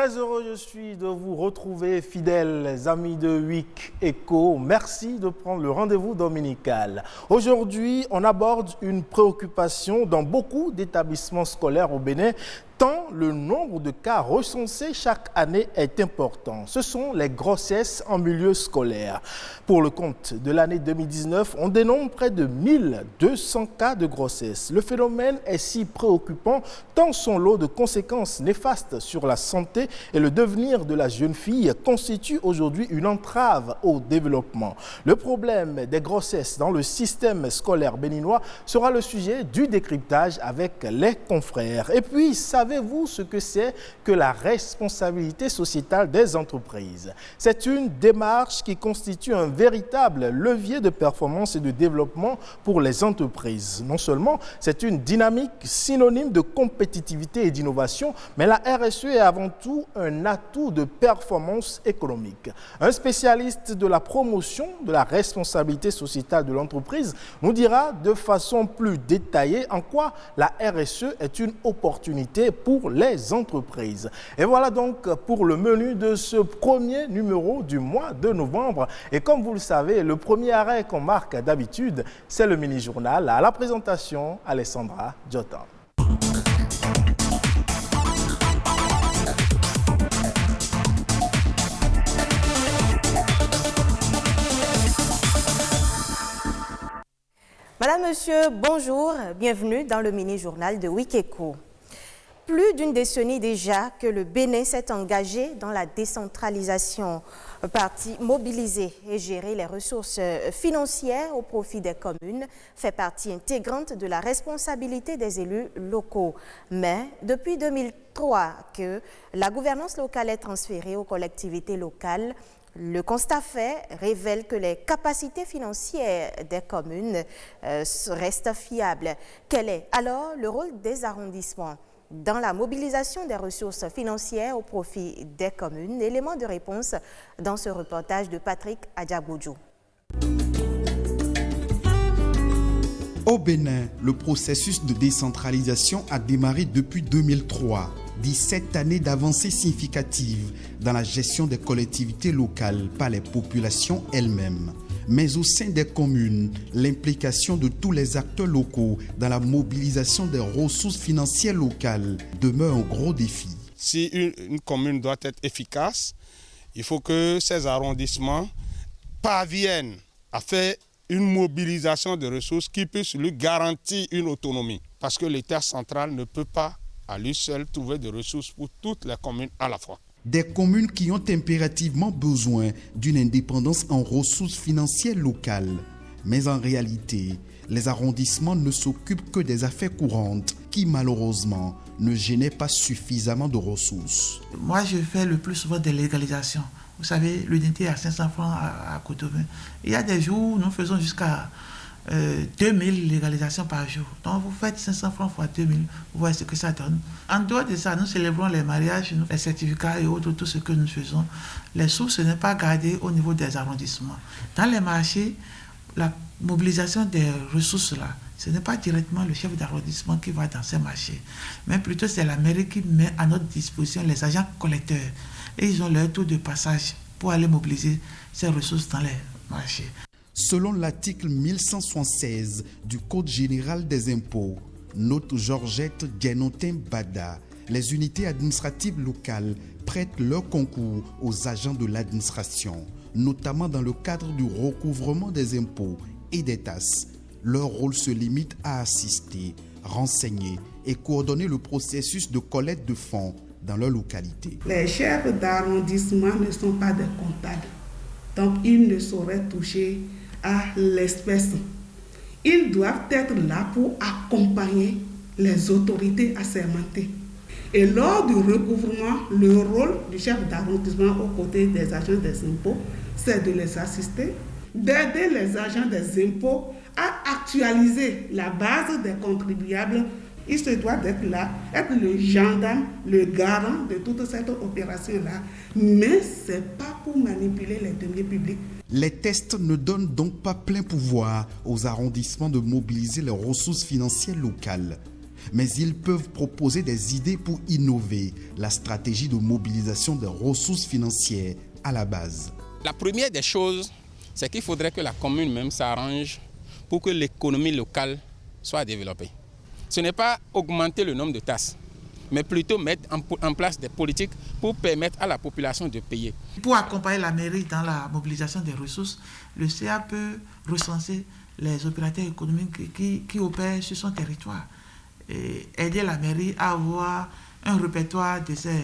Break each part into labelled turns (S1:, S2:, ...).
S1: Très heureux je suis de vous retrouver, fidèles amis de Week Echo. Merci de prendre le rendez-vous dominical. Aujourd'hui, on aborde une préoccupation dans beaucoup d'établissements scolaires au Bénin, tant le nombre de cas recensés chaque année est important. Ce sont les grossesses en milieu scolaire. Pour le compte de l'année 2019, on dénombre près de 1200 cas de grossesse. Le phénomène est si préoccupant tant son lot de conséquences néfastes sur la santé et le devenir de la jeune fille constitue aujourd'hui une entrave au développement. Le problème des grossesses dans le système scolaire béninois sera le sujet du décryptage avec les confrères. Et puis, savez-vous ce que c'est que la responsabilité sociétale des entreprises? C'est une démarche qui constitue un véritable levier de performance et de développement pour les entreprises. Non seulement c'est une dynamique synonyme de compétitivité et d'innovation, mais la RSE est avant tout un atout de performance économique. Un spécialiste de la promotion de la responsabilité sociétale de l'entreprise nous dira de façon plus détaillée en quoi la RSE est une opportunité pour les entreprises. Et voilà donc pour le menu de ce premier numéro du mois de novembre. Et comme vous le savez, le premier arrêt qu'on marque d'habitude, c'est le mini-journal. À la présentation, Alessandra Jotan.
S2: Madame, Monsieur, bonjour, bienvenue dans le mini-journal de Week Echo. Plus d'une décennie déjà que le Bénin s'est engagé dans la décentralisation. Parti mobiliser et gérer les ressources financières au profit des communes fait partie intégrante de la responsabilité des élus locaux. Mais depuis 2003 que la gouvernance locale est transférée aux collectivités locales, le constat fait révèle que les capacités financières des communes restent fiables. Quel est alors le rôle des arrondissements dans la mobilisation des ressources financières au profit des communes? Élément de réponse dans ce reportage de Patrick Adjaboudjou.
S3: Au Bénin, le processus de décentralisation a démarré depuis 2003. 17 années d'avancées significatives dans la gestion des collectivités locales par les populations elles-mêmes. Mais au sein des communes, l'implication de tous les acteurs locaux dans la mobilisation des ressources financières locales demeure un gros défi.
S4: Si une commune doit être efficace, il faut que ces arrondissements parviennent à faire une mobilisation de ressources qui puisse lui garantir une autonomie. Parce que l'État central ne peut pas à lui seul trouver des ressources pour toutes les communes à la fois.
S3: Des communes qui ont impérativement besoin d'une indépendance en ressources financières locales. Mais en réalité, les arrondissements ne s'occupent que des affaires courantes qui malheureusement ne génèrent pas suffisamment de ressources.
S5: Moi, je fais le plus souvent des légalisations. Vous savez, l'unité est à 500 francs à Cotonou. Il y a des jours où nous faisons jusqu'à 2000 légalisations par jour. Donc vous faites 500 francs fois 2000, vous voyez ce que ça donne. En dehors de ça, nous célébrons les mariages, les certificats et autres, tout ce que nous faisons. Les sous, ce n'est pas gardé au niveau des arrondissements. Dans les marchés, la mobilisation des ressources là, ce n'est pas directement le chef d'arrondissement qui va dans ces marchés, mais plutôt c'est la mairie qui met à notre disposition les agents collecteurs. Et ils ont leur tour de passage pour aller mobiliser ces ressources dans les marchés.
S3: Selon l'article 1176 du Code général des impôts, note Georgette Guénotin Bada, les unités administratives locales prêtent leur concours aux agents de l'administration, notamment dans le cadre du recouvrement des impôts et des taxes. Leur rôle se limite à assister, renseigner et coordonner le processus de collecte de fonds dans leur localité.
S6: Les chefs d'arrondissement ne sont pas des comptables, donc ils ne sauraient toucher à l'espèce. Ils doivent être là pour accompagner les autorités assermentées. Et lors du recouvrement, le rôle du chef d'arrondissement aux côtés des agents des impôts, c'est de les assister, d'aider les agents des impôts à actualiser la base des contribuables. Il se doit d'être là, être le gendarme, le garant de toute cette opération-là. Mais ce n'est pas pour manipuler les deniers publics.
S3: Les tests ne donnent donc pas plein pouvoir aux arrondissements de mobiliser les ressources financières locales. mais ils peuvent proposer des idées pour innover la stratégie de mobilisation des ressources financières à la base.
S7: La première des choses, c'est qu'il faudrait que la commune même s'arrange pour que l'économie locale soit développée. Ce n'est pas augmenter le nombre de tasses, mais plutôt mettre en place des politiques pour permettre à la population de payer.
S5: Pour accompagner la mairie dans la mobilisation des ressources, le CA peut recenser les opérateurs économiques qui opèrent sur son territoire et aider la mairie à avoir un répertoire de ces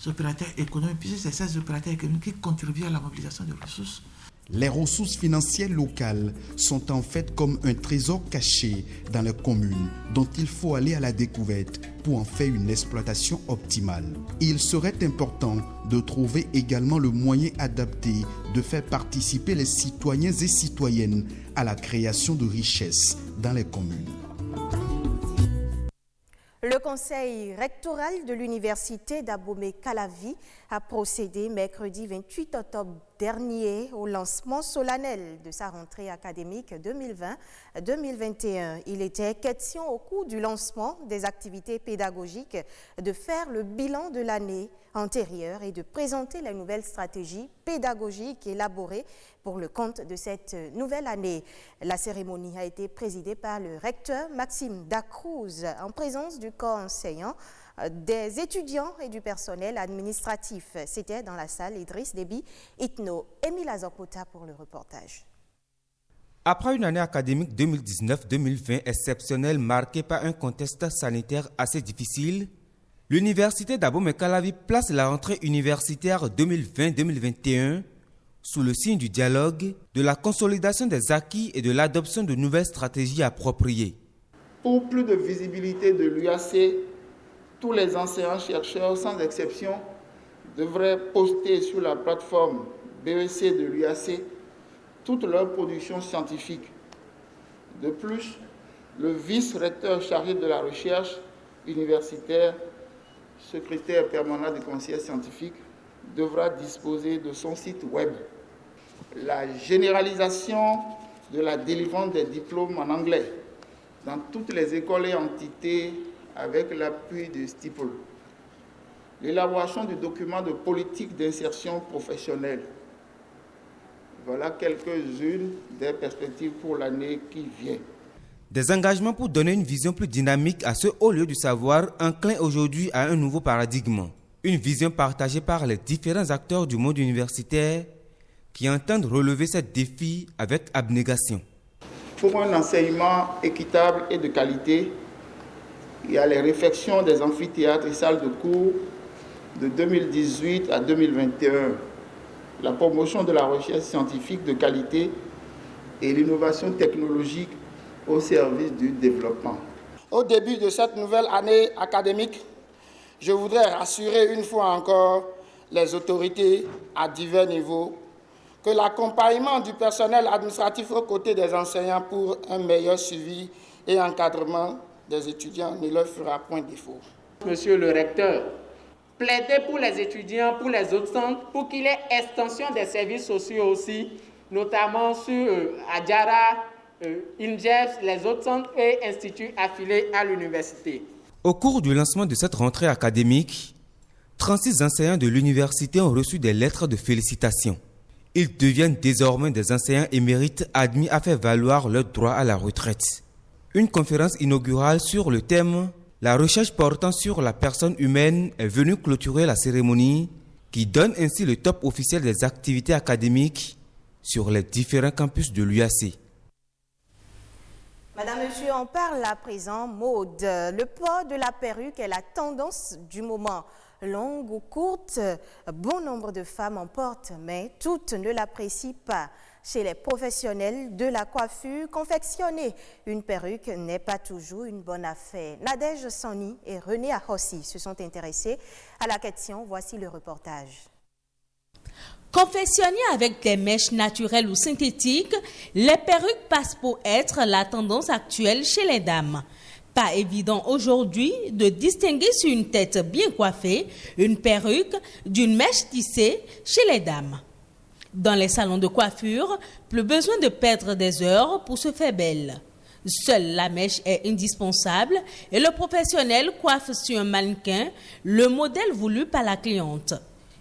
S5: opérateurs économiques, puisque c'est ces opérateurs économiques qui contribuent à la mobilisation des ressources.
S3: Les ressources financières locales sont en fait comme un trésor caché dans les communes dont il faut aller à la découverte pour en faire une exploitation optimale. Il serait important de trouver également le moyen adapté de faire participer les citoyens et citoyennes à la création de richesses dans les communes.
S2: Le conseil rectoral de l'université d'Abomey-Calavi a procédé mercredi 28 octobre dernier au lancement solennel de sa rentrée académique 2020-2021. Il était question au cours du lancement des activités pédagogiques de faire le bilan de l'année antérieure et de présenter la nouvelle stratégie pédagogique élaborée pour le compte de cette nouvelle année. La cérémonie a été présidée par le recteur Maxime Dacruz en présence du corps enseignant, des étudiants et du personnel administratif. C'était dans la salle Idriss Déby Itno. Émile Azokota pour le reportage.
S8: Après une année académique 2019-2020 exceptionnelle marquée par un contexte sanitaire assez difficile, l'université d'Abomey-Calavi place la rentrée universitaire 2020-2021 sous le signe du dialogue, de la consolidation des acquis et de l'adoption de nouvelles stratégies appropriées.
S9: Pour plus de visibilité de l'UAC, tous les enseignants-chercheurs, sans exception, devraient poster sur la plateforme BEC de l'UAC toute leur production scientifique. De plus, le vice-recteur chargé de la recherche universitaire, secrétaire permanent du conseil scientifique, devra disposer de son site web. La généralisation de la délivrance des diplômes en anglais dans toutes les écoles et entités avec l'appui de STIPOL. L'élaboration du document de politique d'insertion professionnelle. Voilà quelques-unes des perspectives pour l'année qui vient.
S8: Des engagements pour donner une vision plus dynamique à ce haut lieu du savoir, enclin aujourd'hui à un nouveau paradigme. Une vision partagée par les différents acteurs du monde universitaire qui entendent relever ces défis avec abnégation.
S9: Pour un enseignement équitable et de qualité, il y a les réfections des amphithéâtres et salles de cours de 2018 à 2021, la promotion de la recherche scientifique de qualité et l'innovation technologique au service du développement.
S10: Au début de cette nouvelle année académique, je voudrais rassurer une fois encore les autorités à divers niveaux que l'accompagnement du personnel administratif aux côtés des enseignants pour un meilleur suivi et encadrement des étudiants ne leur fera point défaut.
S11: Monsieur le recteur, plaidez pour les étudiants, pour les autres centres, pour qu'il y ait extension des services sociaux aussi, notamment sur Adjara, INJEF, les autres centres et instituts affiliés à l'université.
S8: Au cours du lancement de cette rentrée académique, 36 enseignants de l'université ont reçu des lettres de félicitations. Ils deviennent désormais des enseignants émérites admis à faire valoir leur droit à la retraite. Une conférence inaugurale sur le thème « La recherche portant sur la personne humaine » est venue clôturer la cérémonie qui donne ainsi le top officiel des activités académiques sur les différents campus de l'UAC.
S2: Madame, Monsieur, on parle à présent mode. Le port de la perruque est la tendance du moment. Longue ou courte, bon nombre de femmes en portent, mais toutes ne l'apprécient pas. Chez les professionnels de la coiffure, confectionner une perruque n'est pas toujours une bonne affaire. Nadège Sani et René Ahossi se sont intéressés à la question. Voici le reportage.
S12: Confectionnées avec des mèches naturelles ou synthétiques, les perruques passent pour être la tendance actuelle chez les dames. Pas évident aujourd'hui de distinguer sur une tête bien coiffée une perruque d'une mèche tissée chez les dames. Dans les salons de coiffure, plus besoin de perdre des heures pour se faire belle. Seule la mèche est indispensable et le professionnel coiffe sur un mannequin le modèle voulu par la cliente.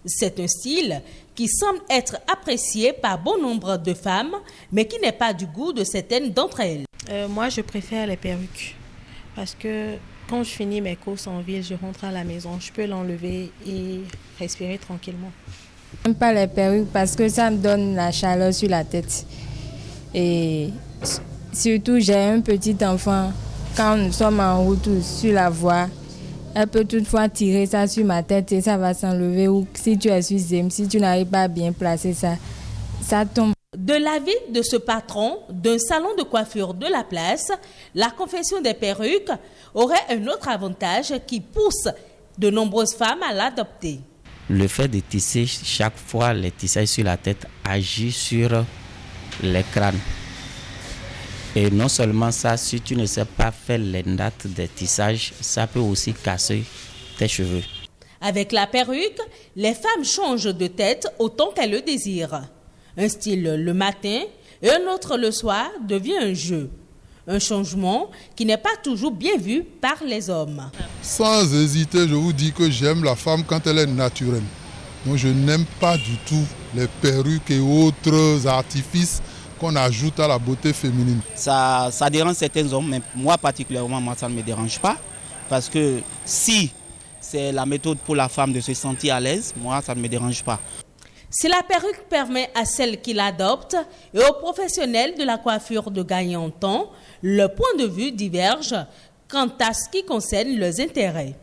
S12: C'est un style qui semble être apprécié par bon nombre de femmes, mais qui n'est pas du goût de certaines d'entre elles.
S13: Moi, je préfère les perruques parce que quand je finis mes courses en ville, je rentre à la maison, je peux l'enlever et respirer tranquillement.
S14: Je n'aime pas les perruques parce que ça me donne la chaleur sur la tête. Et surtout, j'ai un petit enfant. Quand nous sommes en route ou sur la voie, elle peut toutefois tirer ça sur ma tête et ça va s'enlever. Ou si tu es sur Zem, si tu n'arrives pas à bien placer ça, ça tombe.
S12: De l'avis de ce patron d'un salon de coiffure de la place, la confection des perruques aurait un autre avantage qui pousse de nombreuses femmes à l'adopter.
S15: Le fait de tisser chaque fois les tissages sur la tête agit sur les crânes. Et non seulement ça, si tu ne sais pas faire les nattes des tissages, ça peut aussi casser tes cheveux.
S12: Avec la perruque, les femmes changent de tête autant qu'elles le désirent. Un style le matin et un autre le soir devient un jeu. Un changement qui n'est pas toujours bien vu par les hommes.
S16: Sans hésiter, je vous dis que j'aime la femme quand elle est naturelle. Moi, je n'aime pas du tout les perruques et autres artifices qu'on ajoute à la beauté féminine.
S17: Ça dérange certains hommes, mais moi particulièrement, ça ne me dérange pas. Parce que si c'est la méthode pour la femme de se sentir à l'aise, moi, ça ne me dérange pas.
S12: Si la perruque permet à celles qui l'adoptent et aux professionnels de la coiffure de gagner en temps, le point de vue diverge quant à ce qui concerne leurs intérêts.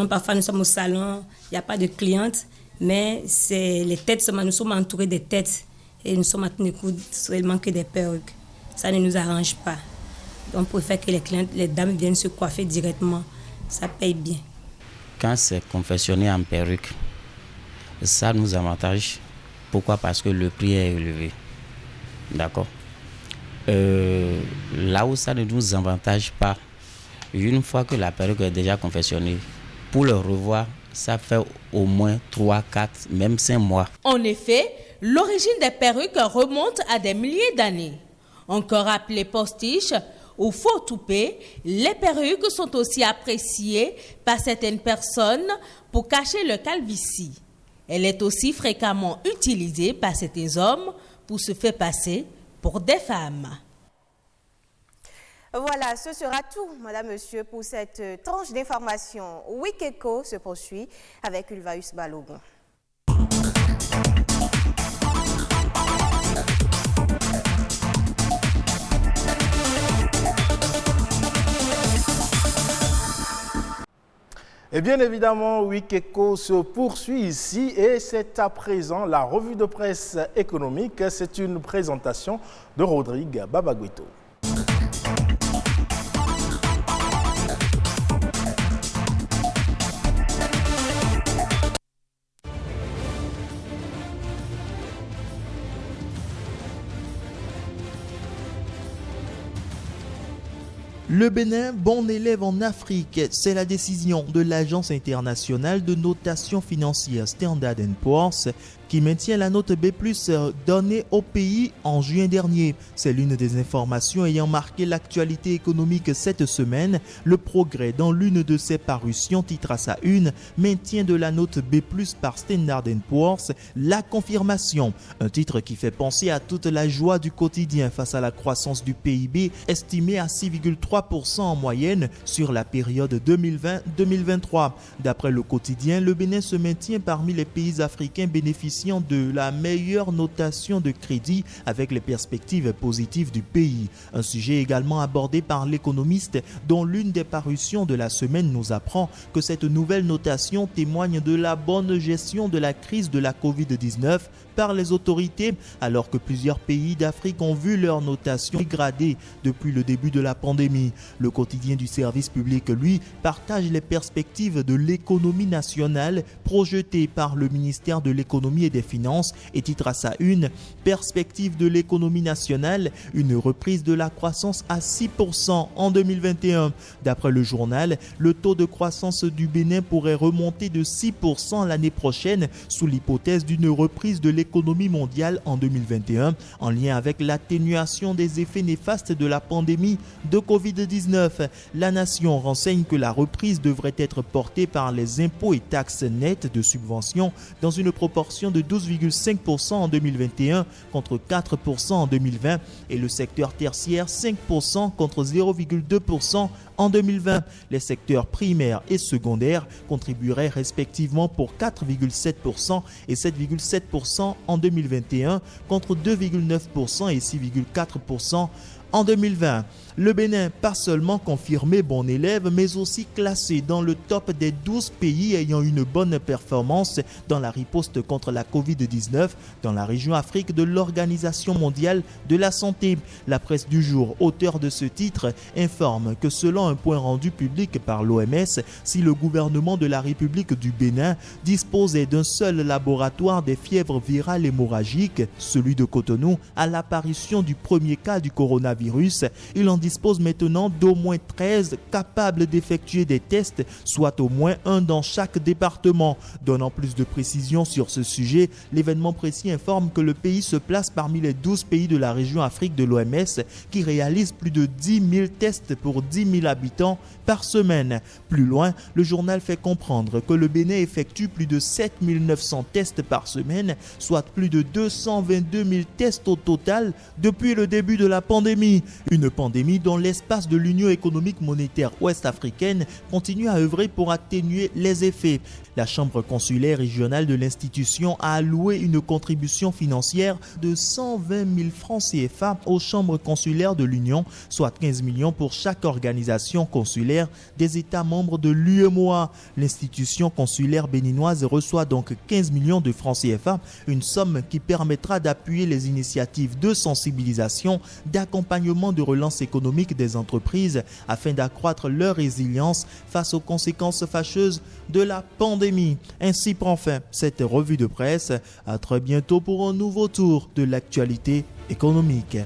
S18: Parfois, nous sommes au salon, il n'y a pas de clientes, mais c'est les têtes, nous sommes entourés de têtes et nous sommes à tenir compte seulement que des perruques. Ça ne nous arrange pas. Donc, on préfère que les dames viennent se coiffer directement. Ça paye bien.
S15: Quand c'est confectionné en perruque, ça nous avantage. Pourquoi? Parce que le prix est élevé. D'accord. Là où ça ne nous avantage pas, une fois que la perruque est déjà confectionnée, pour le revoir, ça fait au moins 3, 4, même 5 mois.
S12: En effet, l'origine des perruques remonte à des milliers d'années. Encore appelées postiches ou faux toupets, les perruques sont aussi appréciées par certaines personnes pour cacher le calvitie. Elle est aussi fréquemment utilisée par certains hommes pour se faire passer pour des femmes.
S2: Voilà, ce sera tout, madame, monsieur, pour cette tranche d'information. Week Eco se poursuit avec Ulvaeus Balogun.
S1: Et bien évidemment, Week Eco se poursuit ici et c'est à présent la revue de presse économique. C'est une présentation de Rodrigue Babaguito.
S19: Le Bénin, bon élève en Afrique, c'est la décision de l'Agence internationale de notation financière Standard & Poor's qui maintient la note B+ donnée au pays en juin dernier. C'est l'une des informations ayant marqué l'actualité économique cette semaine. Le Progrès, dans l'une de ses parutions, titre à sa une « Maintien de la note B+ par Standard & Poor's, la confirmation ». Un titre qui fait penser à toute la joie du quotidien face à la croissance du PIB estimée à 6,3% en moyenne sur la période 2020-2023. D'après le quotidien, le Bénin se maintient parmi les pays africains bénéficiant de la meilleure notation de crédit avec les perspectives positives du pays. Un sujet également abordé par l'économiste dont l'une des parutions de la semaine nous apprend que cette nouvelle notation témoigne de la bonne gestion de la crise de la Covid-19 par les autorités alors que plusieurs pays d'Afrique ont vu leur notation dégradée depuis le début de la pandémie. Le quotidien du service public, lui, partage les perspectives de l'économie nationale projetées par le ministère de l'économie et des Finances et titre à sa une « Perspective de l'économie nationale, une reprise de la croissance à 6% en 2021 ». D'après le journal, le taux de croissance du Bénin pourrait remonter de 6% l'année prochaine sous l'hypothèse d'une reprise de l'économie mondiale en 2021 en lien avec l'atténuation des effets néfastes de la pandémie de Covid-19. La Nation renseigne que la reprise devrait être portée par les impôts et taxes nettes de subvention dans une proportion de 12,5% en 2021 contre 4% en 2020 et le secteur tertiaire 5% contre 0,2% en 2020. Les secteurs primaires et secondaires contribueraient respectivement pour 4,7% et 7,7% en 2021 contre 2,9% et 6,4% en 2020. Le Bénin, pas seulement confirmé bon élève, mais aussi classé dans le top des 12 pays ayant une bonne performance dans la riposte contre la Covid-19 dans la région Afrique de l'Organisation mondiale de la santé. La presse du jour, auteur de ce titre, informe que selon un point rendu public par l'OMS, si le gouvernement de la République du Bénin disposait d'un seul laboratoire des fièvres virales hémorragiques, celui de Cotonou, à l'apparition du premier cas du coronavirus, il en dispose maintenant d'au moins 13 capables d'effectuer des tests, soit au moins un dans chaque département. Donnant plus de précisions sur ce sujet, l'événement précis informe que le pays se place parmi les 12 pays de la région Afrique de l'OMS qui réalisent plus de 10 000 tests pour 10 000 habitants par semaine. Plus loin, le journal fait comprendre que le Bénin effectue plus de 7 900 tests par semaine, soit plus de 222 000 tests au total depuis le début de la pandémie. Une pandémie dont l'espace de l'Union économique monétaire ouest-africaine continue à œuvrer pour atténuer les effets. La chambre consulaire régionale de l'institution a alloué une contribution financière de 120 000 francs CFA aux chambres consulaires de l'Union, soit 15 millions pour chaque organisation consulaire des États membres de l'UEMOA. L'institution consulaire béninoise reçoit donc 15 millions de francs CFA, une somme qui permettra d'appuyer les initiatives de sensibilisation, d'accompagnement de relance économique des entreprises afin d'accroître leur résilience face aux conséquences fâcheuses de la pandémie. Ainsi prend fin cette revue de presse. À très bientôt pour un nouveau tour de l'actualité économique.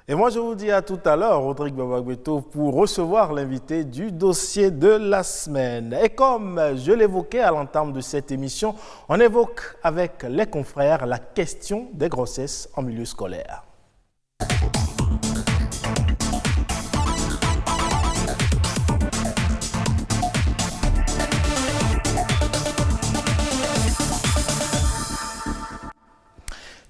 S1: Et moi, je vous dis à tout à l'heure, Rodrigue Babagbeto, pour recevoir l'invité du dossier de la semaine. Et comme je l'évoquais à l'entame de cette émission, on évoque avec les confrères la question des grossesses en milieu scolaire.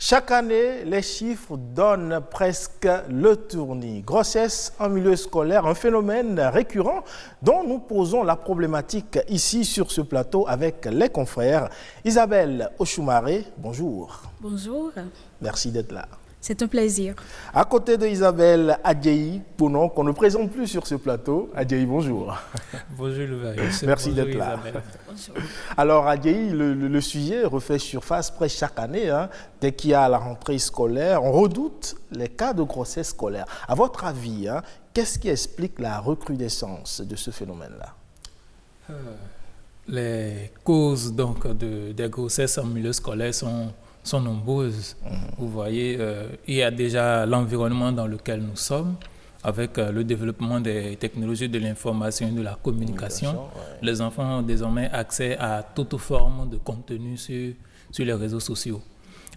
S1: Chaque année, les chiffres donnent presque le tournis. Grossesse en milieu scolaire, un phénomène récurrent dont nous posons la problématique ici sur ce plateau avec les confrères. Isabelle Ochoumare, bonjour.
S20: Bonjour.
S1: Merci d'être là.
S20: C'est un plaisir.
S1: À côté de Isabelle, Adjaï Pounon, qu'on ne présente plus sur ce plateau. Adjaï, bonjour.
S21: Bonjour Louvaris.
S1: Merci d'être là.
S20: Bonjour.
S1: Alors Adjaï, le sujet refait surface presque chaque année. Dès qu'il y a la rentrée scolaire, on redoute les cas de grossesse scolaire. À votre avis, qu'est-ce qui explique la recrudescence de ce phénomène-là?
S21: Les causes donc, des grossesses en milieu scolaire sont nombreuses. Vous voyez, il y a déjà l'environnement dans lequel nous sommes, avec le développement des technologies de l'information et de la communication. Les enfants ont désormais accès à toute forme de contenu sur les réseaux sociaux.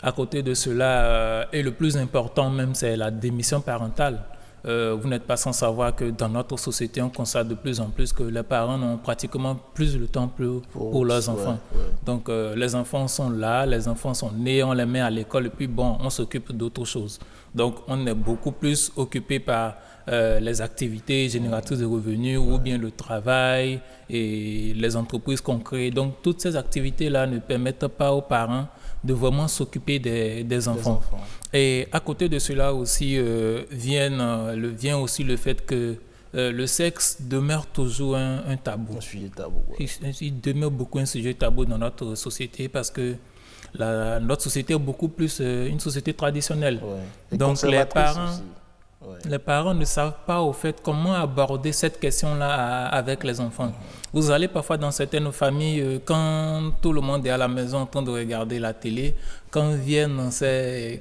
S21: À côté de cela, et le plus important même, c'est la démission parentale. Vous n'êtes pas sans savoir que dans notre société, on constate de plus en plus que les parents n'ont pratiquement plus le temps pour leurs enfants. Donc, les enfants sont là, les enfants sont nés, on les met à l'école et puis bon, on s'occupe d'autre chose. Donc, on est beaucoup plus occupé par les activités génératrices de revenus ou bien le travail et les entreprises qu'on crée. Donc, toutes ces activités-là ne permettent pas aux parents de vraiment s'occuper des enfants. Et à côté de cela aussi vient aussi le fait que le sexe demeure toujours un tabou.
S1: Un sujet tabou.
S21: Il demeure beaucoup un sujet tabou dans notre société parce que notre société est beaucoup plus une société traditionnelle.
S1: Et
S21: donc les parents,
S1: aussi.
S21: Les parents ne savent pas au fait comment aborder cette question-là avec les enfants. Vous allez parfois dans certaines familles, quand tout le monde est à la maison en train de regarder la télé, quand viennent ces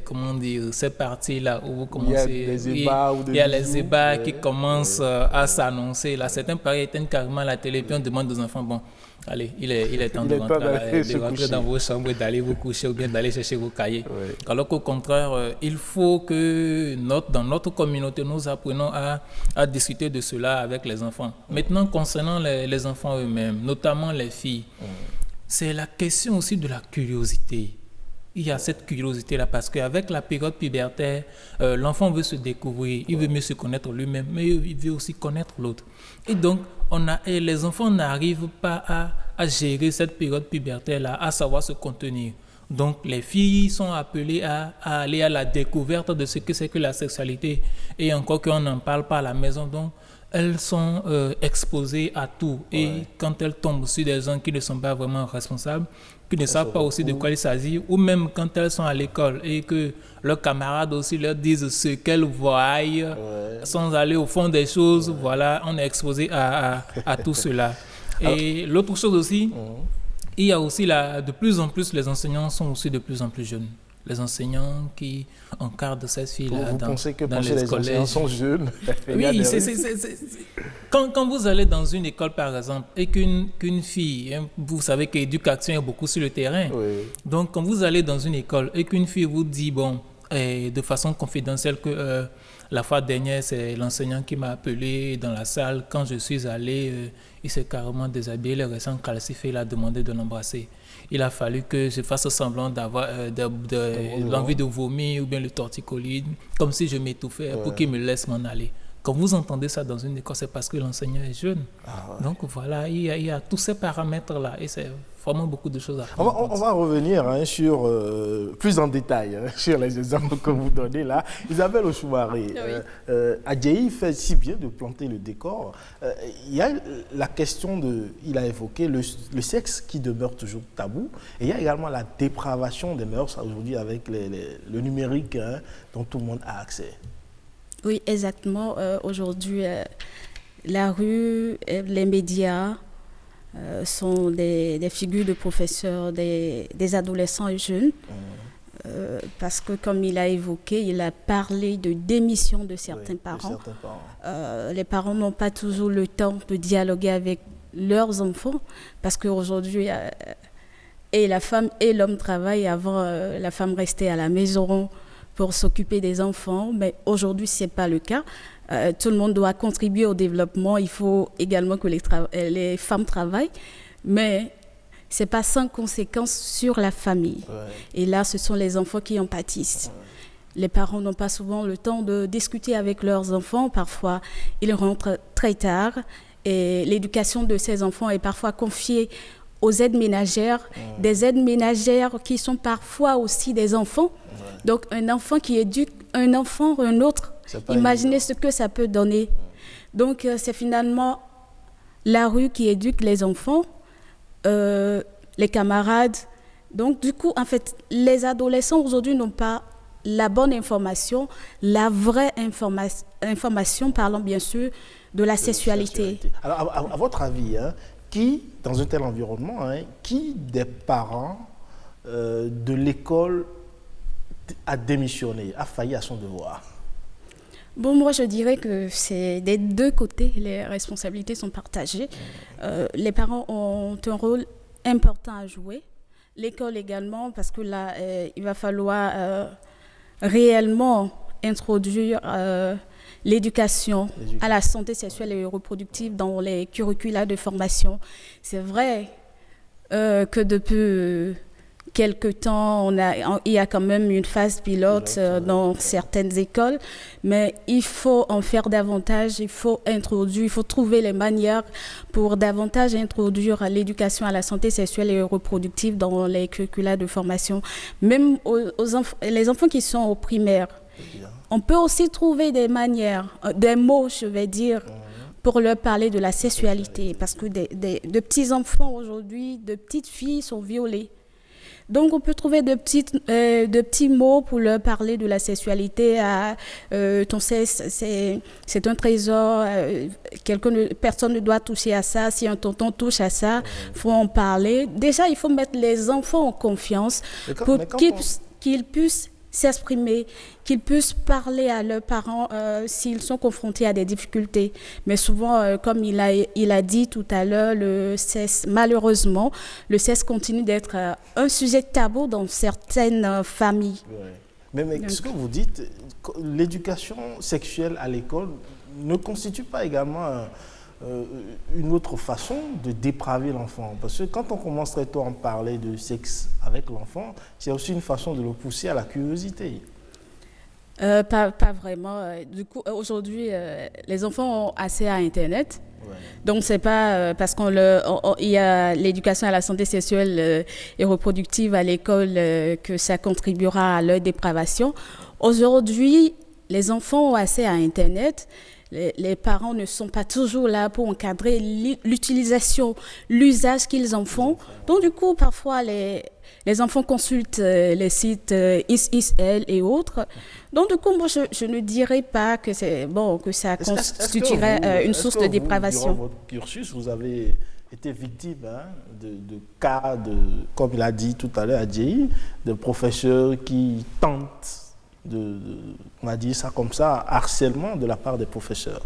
S21: parties-là où vous commencez, il y a les ébats qui commencent à s'annoncer. Là, certains parents éteignent carrément la télé, puis on demande aux enfants, bon, allez, il est temps de rentrer dans vos chambres, d'aller vous coucher ou bien d'aller chercher vos cahiers. Oui. Alors qu'au contraire, il faut que dans notre communauté, nous apprenons à discuter de cela avec les enfants. Maintenant, concernant les enfants eux-mêmes, notamment les filles, c'est la question aussi de la curiosité. Il y a cette curiosité-là parce qu'avec la période pubertaire, l'enfant veut se découvrir, il veut mieux se connaître lui-même, mais il veut aussi connaître l'autre. Et donc, les enfants n'arrivent pas à gérer cette période pubertaire-là, à savoir se contenir. Donc, les filles sont appelées à aller à la découverte de ce que c'est que la sexualité. Et encore qu'on n'en parle pas à la maison, donc elles sont exposées à tout. Et quand elles tombent sur des gens qui ne sont pas vraiment responsables, qui ne savent pas aussi de quoi il s'agit, ou même quand elles sont à l'école et que leurs camarades aussi leur disent ce qu'elles voient sans aller au fond des choses, voilà, on est exposé à tout cela. Et l'autre chose aussi, il y a aussi de plus en plus, les enseignants sont aussi de plus en plus jeunes. Les enseignants qui encadrent ces filles-là dans les collèges.
S1: Enseignants sont jeunes?
S21: Oui, quand vous allez dans une école, par exemple, et qu'une fille, vous savez que l'éducation est beaucoup sur le terrain. Oui. Donc, quand vous allez dans une école et qu'une fille vous dit, de façon confidentielle, que la fois dernière, c'est l'enseignant qui m'a appelé dans la salle. Quand je suis allé, il s'est carrément déshabillé, le récent calcifié, il a demandé de l'embrasser. Il a fallu que je fasse semblant d'avoir l'envie de vomir ou bien le torticolis, comme si je m'étouffais pour qu'il me laisse m'en aller. Quand vous entendez ça dans une école, c'est parce que l'enseignant est jeune. Donc voilà, il y a tous ces paramètres-là et c'est vraiment beaucoup de choses à faire.
S1: On va revenir sur, plus en détail sur les exemples que vous donnez là. Isabelle Ochoumaré, Adjaï fait si bien de planter le décor. Il y a la question il a évoqué le sexe qui demeure toujours tabou. Et il y a également la dépravation des mœurs aujourd'hui avec le numérique dont tout le monde a accès.
S20: Oui, exactement. Aujourd'hui, la rue, les médias sont des figures de professeurs, des adolescents et jeunes. Parce que, comme il a évoqué, il a parlé de démission de certains parents. Les parents n'ont pas toujours le temps de dialoguer avec leurs enfants parce qu'aujourd'hui, et la femme et l'homme travaillent. Avant, la femme restait à la maison pour s'occuper des enfants, mais aujourd'hui, ce n'est pas le cas. Tout le monde doit contribuer au développement. Il faut également que les femmes travaillent, mais ce n'est pas sans conséquence sur la famille. Et là, ce sont les enfants qui en pâtissent. Les parents n'ont pas souvent le temps de discuter avec leurs enfants. Parfois, ils rentrent très tard et l'éducation de ces enfants est parfois confiée aux aides ménagères, des aides ménagères qui sont parfois aussi des enfants. Donc, un enfant qui éduque un enfant, un autre, imaginez ce que ça peut donner. Donc, c'est finalement la rue qui éduque les enfants, les camarades. Donc, du coup, en fait, les adolescents aujourd'hui n'ont pas la bonne information, la vraie information, parlant bien sûr de la sexualité.
S1: Alors, à votre avis, qui, dans un tel environnement, qui des parents de l'école a démissionné, a failli à son devoir?
S20: Bon, moi, je dirais que c'est des deux côtés, les responsabilités sont partagées. Les parents ont un rôle important à jouer. L'école également, parce que là, il va falloir réellement introduire l'éducation à la santé sexuelle et reproductive dans les curricula de formation. C'est vrai que depuis quelque temps, il y a quand même une phase pilote dans certaines écoles, mais il faut en faire davantage, il faut trouver les manières pour davantage introduire l'éducation à la santé sexuelle et reproductive dans les curricula de formation. Même les enfants qui sont au primaire, on peut aussi trouver des manières, des mots, je vais dire, pour leur parler de la sexualité, parce que de petits enfants aujourd'hui, de petites filles sont violées. Donc, on peut trouver de petits mots pour leur parler de la sexualité. Ton sexe, c'est un trésor. Personne ne doit toucher à ça. Si un tonton touche à ça, il faut en parler. Déjà, il faut mettre les enfants en confiance pour qu'ils puissent s'exprimer, qu'ils puissent parler à leurs parents s'ils sont confrontés à des difficultés. Mais souvent, comme il a dit tout à l'heure, malheureusement, le sexe continue d'être un sujet tabou dans certaines familles.
S1: Ouais. Mais ce que vous dites, l'éducation sexuelle à l'école ne constitue pas également une autre façon de dépraver l'enfant. Parce que quand on commence très tôt à en parler de sexe avec l'enfant, c'est aussi une façon de le pousser à la curiosité.
S20: Pas vraiment. Du coup, aujourd'hui, les enfants ont accès à Internet. Ouais. Donc, c'est pas parce qu'il y a l'éducation à la santé sexuelle et reproductive à l'école que ça contribuera à leur dépravation. Aujourd'hui, les enfants ont accès à Internet. Les parents ne sont pas toujours là pour encadrer l'utilisation, l'usage qu'ils en font. Donc, du coup, parfois, les enfants consultent les sites ISL et autres. Donc, du coup, moi, je ne dirais pas que ça constituerait une source de dépravation.
S1: Durant votre cursus, vous avez été victime de cas, comme il a dit tout à l'heure à Djei, de professeurs qui tentent on a dit ça comme ça, harcèlement de la part des professeurs.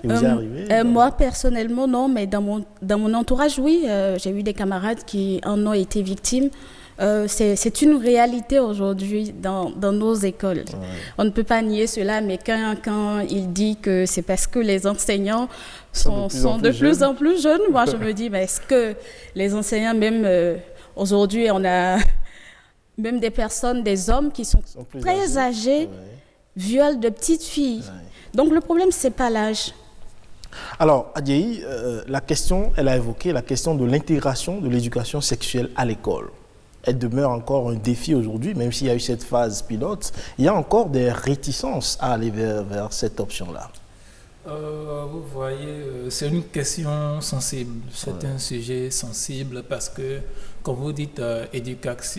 S1: Et vous y arrivez
S20: moi, personnellement, non, mais dans mon entourage, oui. J'ai eu des camarades qui en ont été victimes. C'est une réalité aujourd'hui dans nos écoles. Ouais. On ne peut pas nier cela, mais quand il dit que c'est parce que les enseignants sont de plus en plus jeunes, moi, je me dis, mais est-ce que les enseignants, même aujourd'hui, on a... Même des personnes, des hommes qui sont très âgés, violent de petites filles. Ouais. Donc le problème, ce n'est pas l'âge.
S1: Alors, Djei, la question, elle a évoqué la question de l'intégration de l'éducation sexuelle à l'école. Elle demeure encore un défi aujourd'hui, même s'il y a eu cette phase pilote. Il y a encore des réticences à aller vers cette option-là.
S21: Vous voyez, c'est une question sensible, c'est un sujet sensible parce que, comme vous dites,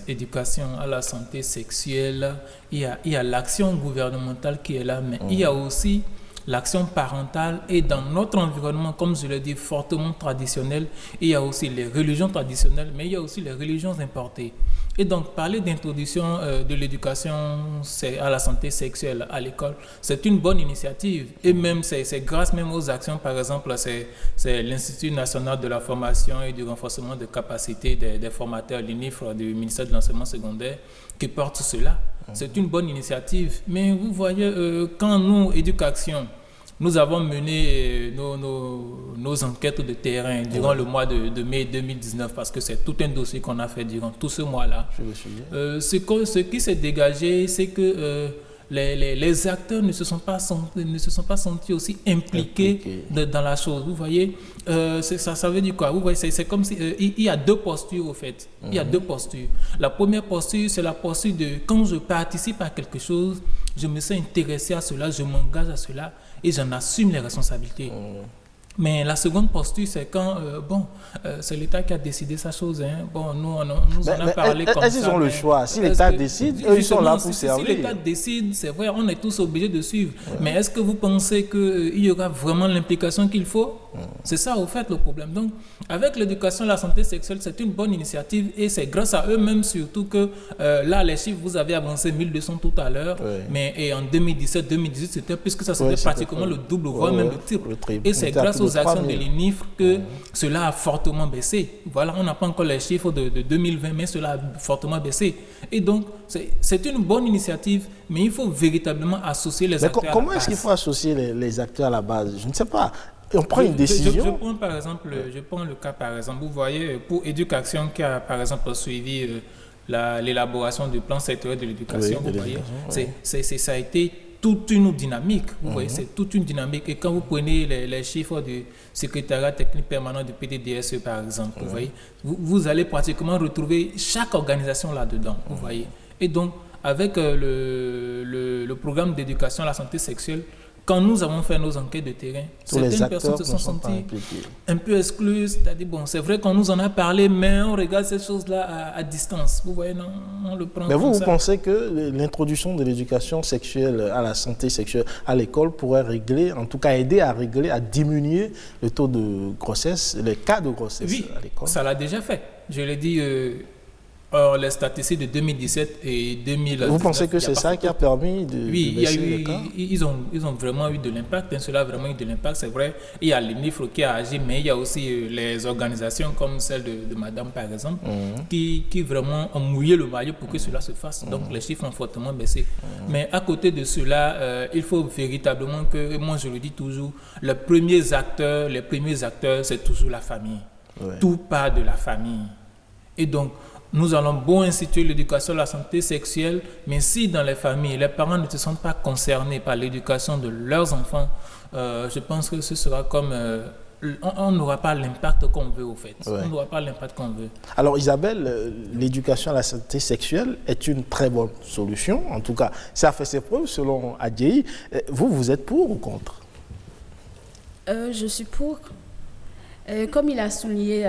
S21: éducation à la santé sexuelle, il y a l'action gouvernementale qui est là, mais il y a aussi l'action parentale et dans notre environnement, comme je l'ai dit, fortement traditionnel, il y a aussi les religions traditionnelles, mais il y a aussi les religions importées. Et donc, parler d'introduction de l'éducation à la santé sexuelle à l'école, c'est une bonne initiative. Et même, c'est grâce même aux actions, par exemple, c'est l'Institut national de la formation et du renforcement de capacité des formateurs, l'INIFR, du ministère de l'enseignement secondaire, qui porte cela. C'est une bonne initiative. Mais vous voyez, quand nous, éducation, nous avons mené nos enquêtes de terrain durant le mois de mai 2019 parce que c'est tout un dossier qu'on a fait durant tout ce mois-là. Ce qui s'est dégagé, c'est que les acteurs ne se sont pas sentis aussi impliqués dans la chose. Vous voyez, ça veut dire quoi? Vous voyez, c'est comme si il y a deux postures au fait. Il y a deux postures. La première posture, c'est la posture de quand je participe à quelque chose, je me sens intéressé à cela, je m'engage à cela et j'en assume les responsabilités. Mais la seconde posture, c'est quand, c'est l'État qui a décidé sa chose. Hein. Bon, nous en a parlé comme ça.
S1: Ils ont le choix. Si l'État décide, eux, ils sont là pour servir.
S21: Si l'État décide, c'est vrai, on est tous obligés de suivre. Mais est-ce que vous pensez qu'il y aura vraiment l'implication qu'il faut? C'est ça, au fait, le problème. Donc, avec l'éducation à la santé sexuelle, c'est une bonne initiative et c'est grâce à eux-mêmes surtout que, là, les chiffres, vous avez avancé 1200 tout à l'heure. Mais en 2017-2018, c'était puisque ça c'était pratiquement le double, voire même le triple. Et c'est grâce aux actions de l'INIFR que cela a fortement baissé. Voilà, on n'a pas encore les chiffres de 2020, mais cela a fortement baissé. Et donc, c'est une bonne initiative, mais il faut véritablement associer les acteurs à la base.
S1: Comment est-ce qu'il faut associer les acteurs à la base? Je ne sais pas. On prend une décision.
S21: Je prends par exemple, le cas par exemple, vous voyez, pour Éducation qui a par exemple suivi l'élaboration du plan sectoriel de l'éducation, vous voyez, ça a été toute une dynamique, vous voyez, c'est toute une dynamique. Et quand vous prenez les chiffres du secrétariat technique permanent du PDDSE, par exemple, vous voyez, vous allez pratiquement retrouver chaque organisation là-dedans, vous voyez. Et donc, avec le programme d'éducation à la santé sexuelle, quand nous avons fait nos enquêtes de terrain, certaines personnes se sont senties un peu exclues. C'est-à-dire, bon, c'est vrai qu'on nous en a parlé, mais on regarde ces choses-là à distance. Vous voyez, non, on le prend.
S1: Mais vous pensez que l'introduction de l'éducation sexuelle à la santé sexuelle à l'école pourrait régler, en tout cas aider à régler, à diminuer le taux de grossesse, les cas de grossesse à l'école?
S21: Oui, ça l'a déjà fait. Je l'ai dit. Les statistiques de 2017 et 2019...
S1: Vous pensez que c'est ça qui a permis de baisser les cas?
S21: Ils ont vraiment eu de l'impact. Cela a vraiment eu de l'impact, c'est vrai. Il y a l'UNIFRO qui a agi, mais il y a aussi les organisations comme celle de Madame, par exemple, qui vraiment ont mouillé le maillot pour que cela se fasse. Donc, les chiffres ont fortement baissé. Mais à côté de cela, il faut véritablement que, moi je le dis toujours, les premiers acteurs, c'est toujours la famille. Ouais. Tout part de la famille. Et donc, nous allons beau instituer l'éducation à la santé sexuelle, mais si dans les familles, les parents ne se sentent pas concernés par l'éducation de leurs enfants, je pense que ce sera comme... on n'aura pas l'impact qu'on veut, au fait. Ouais. On n'aura pas l'impact qu'on veut.
S1: Alors Isabelle, l'éducation à la santé sexuelle est une très bonne solution. En tout cas, ça a fait ses preuves selon Adjei. Vous êtes pour ou contre?
S20: Je suis pour. Comme il a souligné,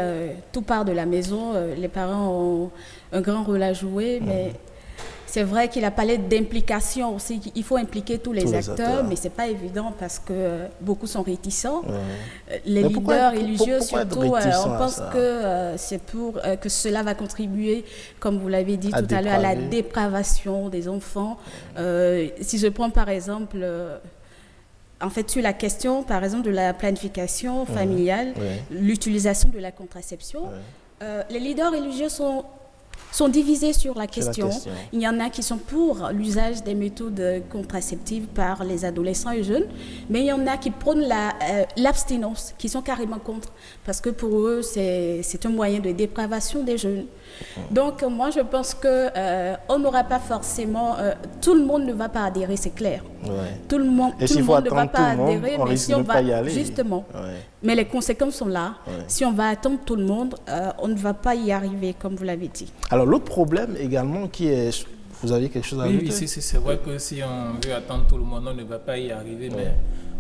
S20: tout part de la maison, les parents ont un grand rôle à jouer, mais c'est vrai qu'il a parlé d'implication aussi. Il faut impliquer tous les acteurs, mais ce n'est pas évident parce que beaucoup sont réticents. Les leaders religieux, surtout, on pense que c'est pour que cela va contribuer, comme vous l'avez dit tout à l'heure, à la dépravation des enfants. Si je prends par exemple... En fait, sur la question, par exemple, de la planification familiale, l'utilisation de la contraception, les leaders religieux sont divisés sur la question. Il y en a qui sont pour l'usage des méthodes contraceptives par les adolescents et jeunes, mais il y en a qui prônent l'abstinence, qui sont carrément contre, parce que pour eux, c'est un moyen de dépravation des jeunes. Donc, moi, je pense qu'on n'aura pas forcément... tout le monde ne va pas adhérer, c'est clair. Tout le monde ne va pas adhérer, mais si on va... Justement. Mais les conséquences sont là. Si on va attendre tout le monde, on ne va pas y arriver, comme vous l'avez dit.
S1: Alors, l'autre problème également qui est... Vous avez quelque chose à ajouter?
S21: Oui, c'est vrai que si on veut attendre tout le monde, on ne va pas y arriver. Mais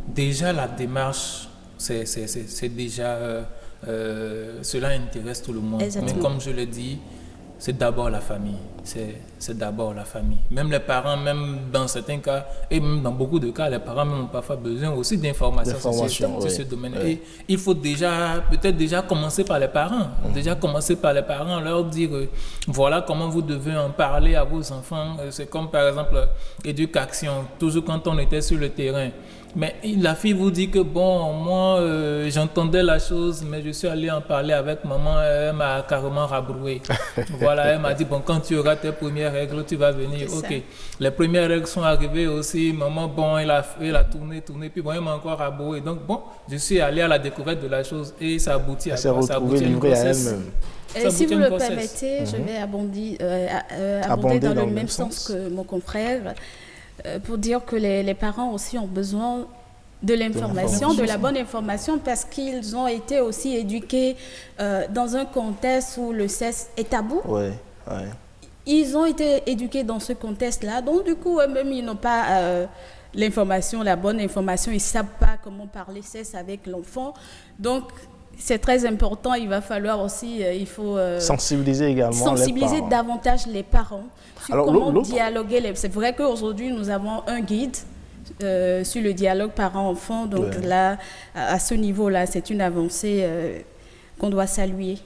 S21: déjà, la démarche, c'est déjà... cela intéresse tout le monde. Exactement. Mais comme je l'ai dit, c'est d'abord la famille. C'est d'abord la famille. Même les parents, même dans certains cas, et même dans beaucoup de cas, les parents même ont parfois besoin aussi d'informations sur ce domaine. Et il faut peut-être déjà commencer par les parents. Leur dire, voilà comment vous devez en parler à vos enfants. C'est comme par exemple, éducation, toujours quand on était sur le terrain. Mais la fille vous dit que bon, moi j'entendais la chose, mais je suis allé en parler avec maman, elle m'a carrément rabroué. Voilà, elle m'a dit bon, quand tu auras tes premières règles, tu vas venir. Ok, les premières règles sont arrivées aussi, maman, bon, elle a tourné, puis bon, elle m'a encore rabroué. Donc bon, je suis allé à la découverte de la chose et ça aboutit à quoi? Ça aboutit à une grossesse.
S20: Si vous le permettez, je vais abonder dans le même sens que mon confrère. Pour dire que les parents aussi ont besoin de l'information, de la bonne information, parce qu'ils ont été aussi éduqués dans un contexte où le sexe est tabou. Ils ont été éduqués dans ce contexte-là, donc du coup, eux-mêmes, ils n'ont pas l'information, la bonne information, ils ne savent pas comment parler sexe avec l'enfant. Donc, c'est très important, il va falloir aussi, il faut
S1: sensibiliser également
S20: sensibiliser davantage les parents sur comment dialoguer. C'est vrai qu'aujourd'hui, nous avons un guide sur le dialogue parent-enfant, donc là, à ce niveau-là, c'est une avancée qu'on doit saluer.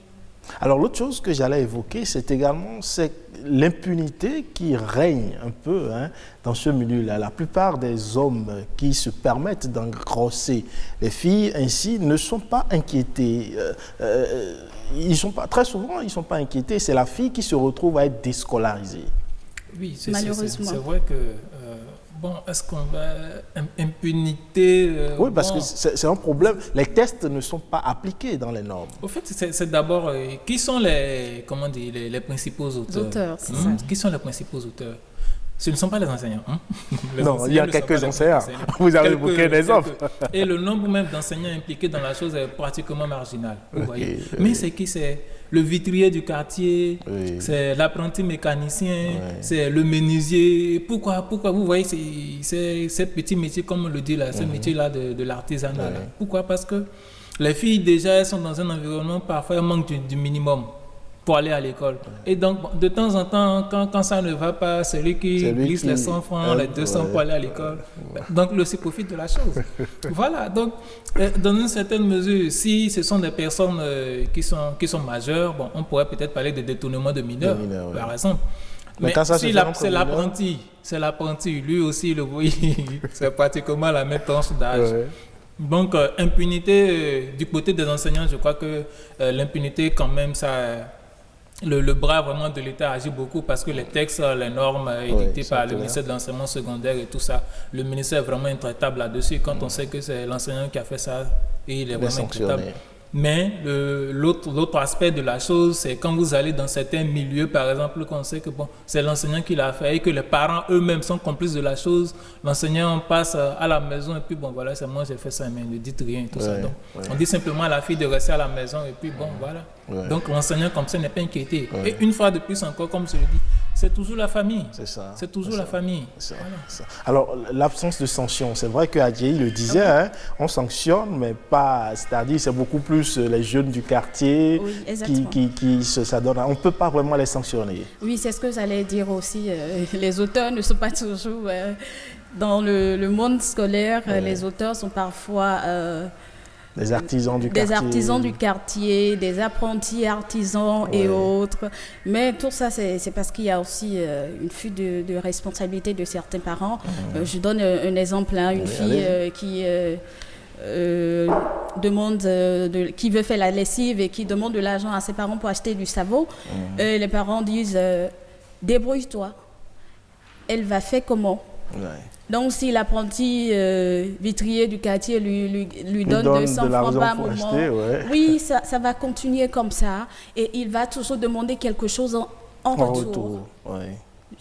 S1: Alors l'autre chose que j'allais évoquer, c'est également l'impunité qui règne un peu dans ce milieu-là. La plupart des hommes qui se permettent d'engrosser les filles ainsi ne sont pas inquiétés. Très souvent, ils ne sont pas inquiétés. C'est la fille qui se retrouve à être déscolarisée.
S21: Oui, malheureusement. C'est vrai que... Bon, est-ce qu'on va... Impunité...
S1: oui, parce que c'est un problème. Les tests ne sont pas appliqués dans les normes.
S21: Au fait, c'est d'abord... qui sont les principaux auteurs?
S20: C'est ça.
S21: Qui sont les principaux auteurs? Ce ne sont pas les enseignants. Hein?
S1: Non, il y a quelques enseignants. Vous avez évoqué des offres.
S21: Et le nombre même d'enseignants impliqués dans la chose est pratiquement marginal. Vous voyez. Mais c'est qui? C'est le vitrier du quartier, c'est l'apprenti mécanicien, c'est le menuisier. Pourquoi vous voyez ces petits métiers, comme on le dit là, ces métiers-là de l'artisanat. Pourquoi? Parce que les filles, déjà, elles sont dans un environnement, parfois, elles manquent du minimum pour aller à l'école. Et donc, de temps en temps, quand ça ne va pas, celui qui glisse les 100 francs, les 200 pour aller à l'école, donc lui aussi profite de la chose. Voilà, donc, dans une certaine mesure, si ce sont des personnes qui sont majeures, bon, on pourrait peut-être parler de détournement de mineurs, par exemple. Mais si c'est l'apprenti, lui aussi, le voyez, c'est pratiquement la même tranche d'âge. Donc, impunité, du côté des enseignants, je crois que l'impunité, quand même, ça... Le bras vraiment de l'État agit beaucoup parce que les textes, les normes édictées par le ministère de l'enseignement secondaire et tout ça, le ministère est vraiment intraitable là-dessus. Quand on sait que c'est l'enseignant qui a fait ça, et il est vraiment intraitable. Mais l'autre aspect de la chose, c'est quand vous allez dans certains milieux, par exemple, qu'on sait que bon, c'est l'enseignant qui l'a fait et que les parents eux-mêmes sont complices de la chose, l'enseignant passe à la maison et puis bon, voilà, c'est moi j'ai fait ça, mais ne dites rien et tout ça. Donc, on dit simplement à la fille de rester à la maison et puis bon, voilà. Donc l'enseignant comme ça n'est pas inquiété. Et une fois de plus encore, comme je le dis, c'est toujours la famille. C'est ça. C'est toujours la famille.
S1: Voilà. Alors, l'absence de sanction, c'est vrai qu'Adjei le disait, hein, on sanctionne, mais pas, c'est-à-dire c'est beaucoup plus les jeunes du quartier qui s'adonnent. On ne peut pas vraiment les sanctionner.
S20: Oui, c'est ce que j'allais dire aussi. Les auteurs ne sont pas toujours... dans le monde scolaire, les auteurs sont parfois...
S1: des artisans du quartier.
S20: Des artisans du quartier, des apprentis artisans et autres. Mais tout ça, c'est parce qu'il y a aussi une fuite de responsabilité de certains parents. Je donne un exemple, hein, une fille qui demande, qui veut faire la lessive et qui demande de l'argent à ses parents pour acheter du savon. Les parents disent, débrouille-toi. Elle va faire comment? Donc, si l'apprenti vitrier du quartier lui donne 200 francs par moment, oui, ça va continuer comme ça. Et il va toujours demander quelque chose en retour.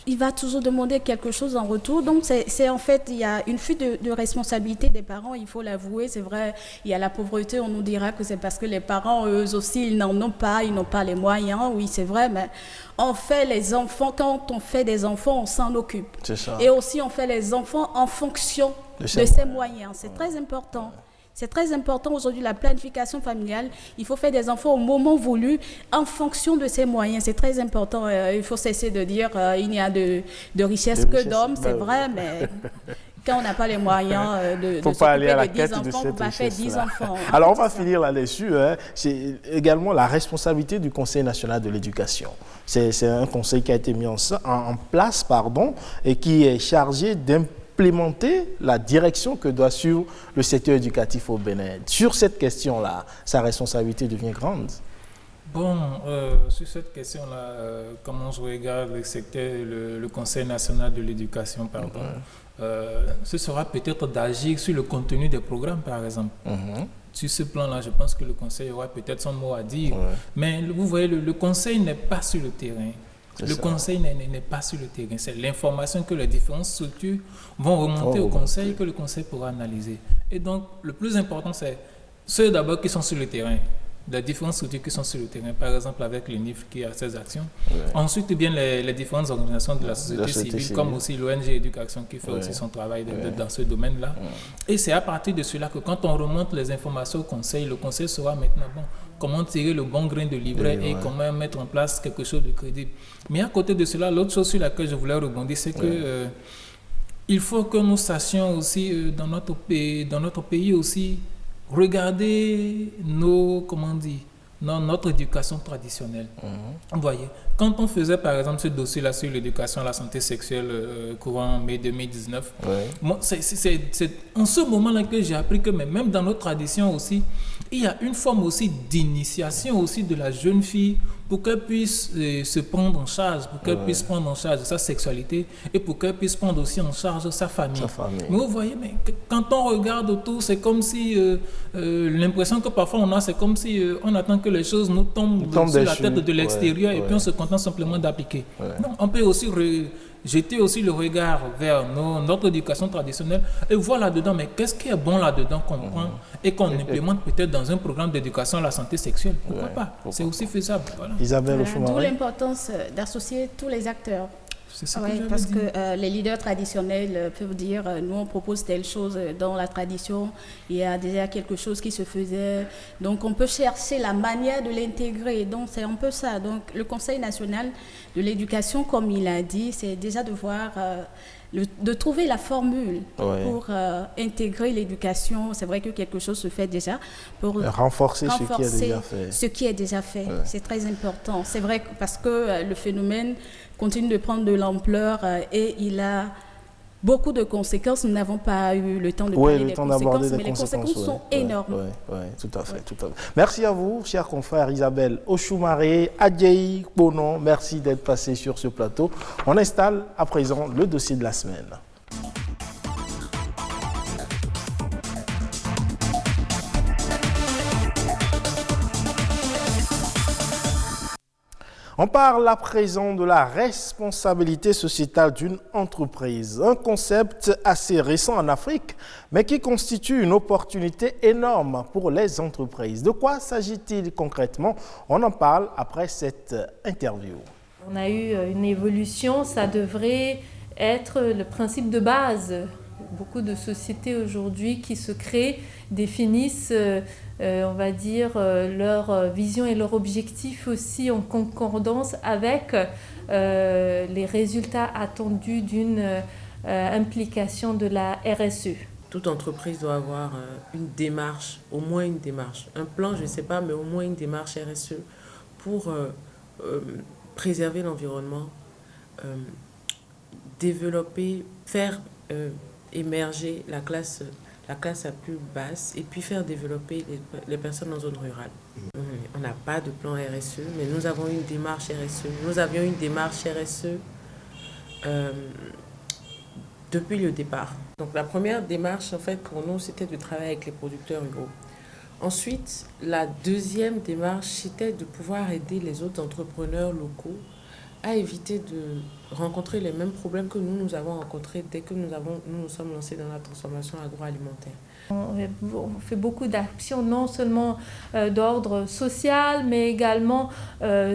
S20: Il va toujours demander quelque chose en retour. Donc, c'est en fait, il y a une fuite de responsabilité des parents, il faut l'avouer. C'est vrai, il y a la pauvreté, on nous dira que c'est parce que les parents, eux aussi, ils n'en ont pas, ils n'ont pas les moyens. Oui, c'est vrai, mais on fait les enfants, quand on fait des enfants, on s'en occupe. C'est ça. Et aussi, on fait les enfants en fonction de ses moyens. C'est très important. C'est très important aujourd'hui, la planification familiale. Il faut faire des enfants au moment voulu, en fonction de ses moyens. C'est très important. Il faut cesser de dire il n'y a de richesse que d'hommes. C'est vrai, mais quand on n'a pas les moyens de s'occuper de 10 enfants, on ne peut pas faire 10 enfants.
S1: Alors, on va finir là-dessus. Hein. C'est également la responsabilité du Conseil national de l'éducation. C'est un conseil qui a été mis en place et qui est chargé d'implémenter la direction que doit suivre le secteur éducatif au Bénin. Sur cette question-là, sa responsabilité devient grande.
S21: Bon, sur cette question-là, comment je regarde le secteur, le Conseil national de l'éducation, ce sera peut-être d'agir sur le contenu des programmes, par exemple. Sur ce plan-là, je pense que le Conseil aura peut-être son mot à dire. Mais vous voyez, le Conseil n'est pas sur le terrain. Le Conseil n'est pas sur le terrain. C'est l'information que les différentes structures vont remonter au Conseil, que le Conseil pourra analyser. Et donc, le plus important, c'est ceux d'abord qui sont sur le terrain. Les différentes structures qui sont sur le terrain, par exemple avec l'UNIF qui a ses actions. Ensuite, bien les différentes organisations de la société civile, comme aussi l'ONG Éducation qui fait aussi son travail dans ce domaine-là. Et c'est à partir de cela que quand on remonte les informations au Conseil, le Conseil saura maintenant comment tirer le bon grain de livret et comment mettre en place quelque chose de crédible. Mais à côté de cela, l'autre chose sur laquelle je voulais rebondir, c'est que il faut que nous sachions aussi dans notre pays aussi regarder notre éducation traditionnelle. Vous voyez, quand on faisait par exemple ce dossier-là sur l'éducation à la santé sexuelle courant mai 2019, c'est en ce moment-là que j'ai appris que même dans notre tradition aussi, il y a une forme aussi d'initiation aussi de la jeune fille pour qu'elle puisse se prendre en charge, pour qu'elle puisse prendre en charge sa sexualité et pour qu'elle puisse prendre aussi en charge sa famille. Mais vous voyez, quand on regarde autour, c'est comme si l'impression que parfois on a, c'est comme si on attend que les choses nous tombent sur la tête de l'extérieur et puis on se contente simplement d'appliquer. Non, on peut aussi jeter aussi le regard vers notre éducation traditionnelle et voir là-dedans, mais qu'est-ce qui est bon là-dedans qu'on prend et qu'on implémente peut-être dans un programme d'éducation à la santé sexuelle. Pourquoi pas? C'est aussi faisable. Voilà.
S1: Isabelle
S20: D'où l'importance d'associer tous les acteurs. Oui, parce que les leaders traditionnels peuvent dire nous on propose telle chose dans la tradition, il y a déjà quelque chose qui se faisait, donc on peut chercher la manière de l'intégrer, donc c'est un peu ça. Donc le Conseil national de l'éducation, comme il a dit, c'est déjà de voir de trouver la formule pour intégrer l'éducation. C'est vrai que quelque chose se fait déjà pour renforcer ce qui est déjà fait. C'est très important. C'est vrai que parce que le phénomène continue de prendre de l'ampleur et il a beaucoup de conséquences. Nous n'avons pas eu le temps de parler des conséquences, mais les conséquences sont énormes.
S1: Oui, tout à fait. Merci à vous, chers confrères Isabelle Oshumare, Adjei Bonon. Merci d'être passé sur ce plateau. On installe à présent le dossier de la semaine. On parle à présent de la responsabilité sociétale d'une entreprise, un concept assez récent en Afrique, mais qui constitue une opportunité énorme pour les entreprises. De quoi s'agit-il concrètement? On en parle après cette interview.
S4: On a eu une évolution, ça devrait être le principe de base. Beaucoup de sociétés aujourd'hui qui se créent définissent on va dire, leur vision et leur objectif aussi en concordance avec les résultats attendus d'une implication de la RSE.
S22: Toute entreprise doit avoir une démarche, au moins une démarche. Un plan, je ne sais pas, mais au moins une démarche RSE pour préserver l'environnement, développer, faire émerger la classe la plus basse et puis faire développer les personnes en zone rurale. On n'a pas de plan RSE, mais nous avons une démarche RSE. Nous avions une démarche RSE depuis le départ. Donc la première démarche, en fait, pour nous, c'était de travailler avec les producteurs ruraux. Ensuite, la deuxième démarche, c'était de pouvoir aider les autres entrepreneurs locaux à éviter de rencontrer les mêmes problèmes que nous avons rencontrés dès que nous nous sommes lancés dans la transformation agroalimentaire.
S4: On fait beaucoup d'actions, non seulement d'ordre social, mais également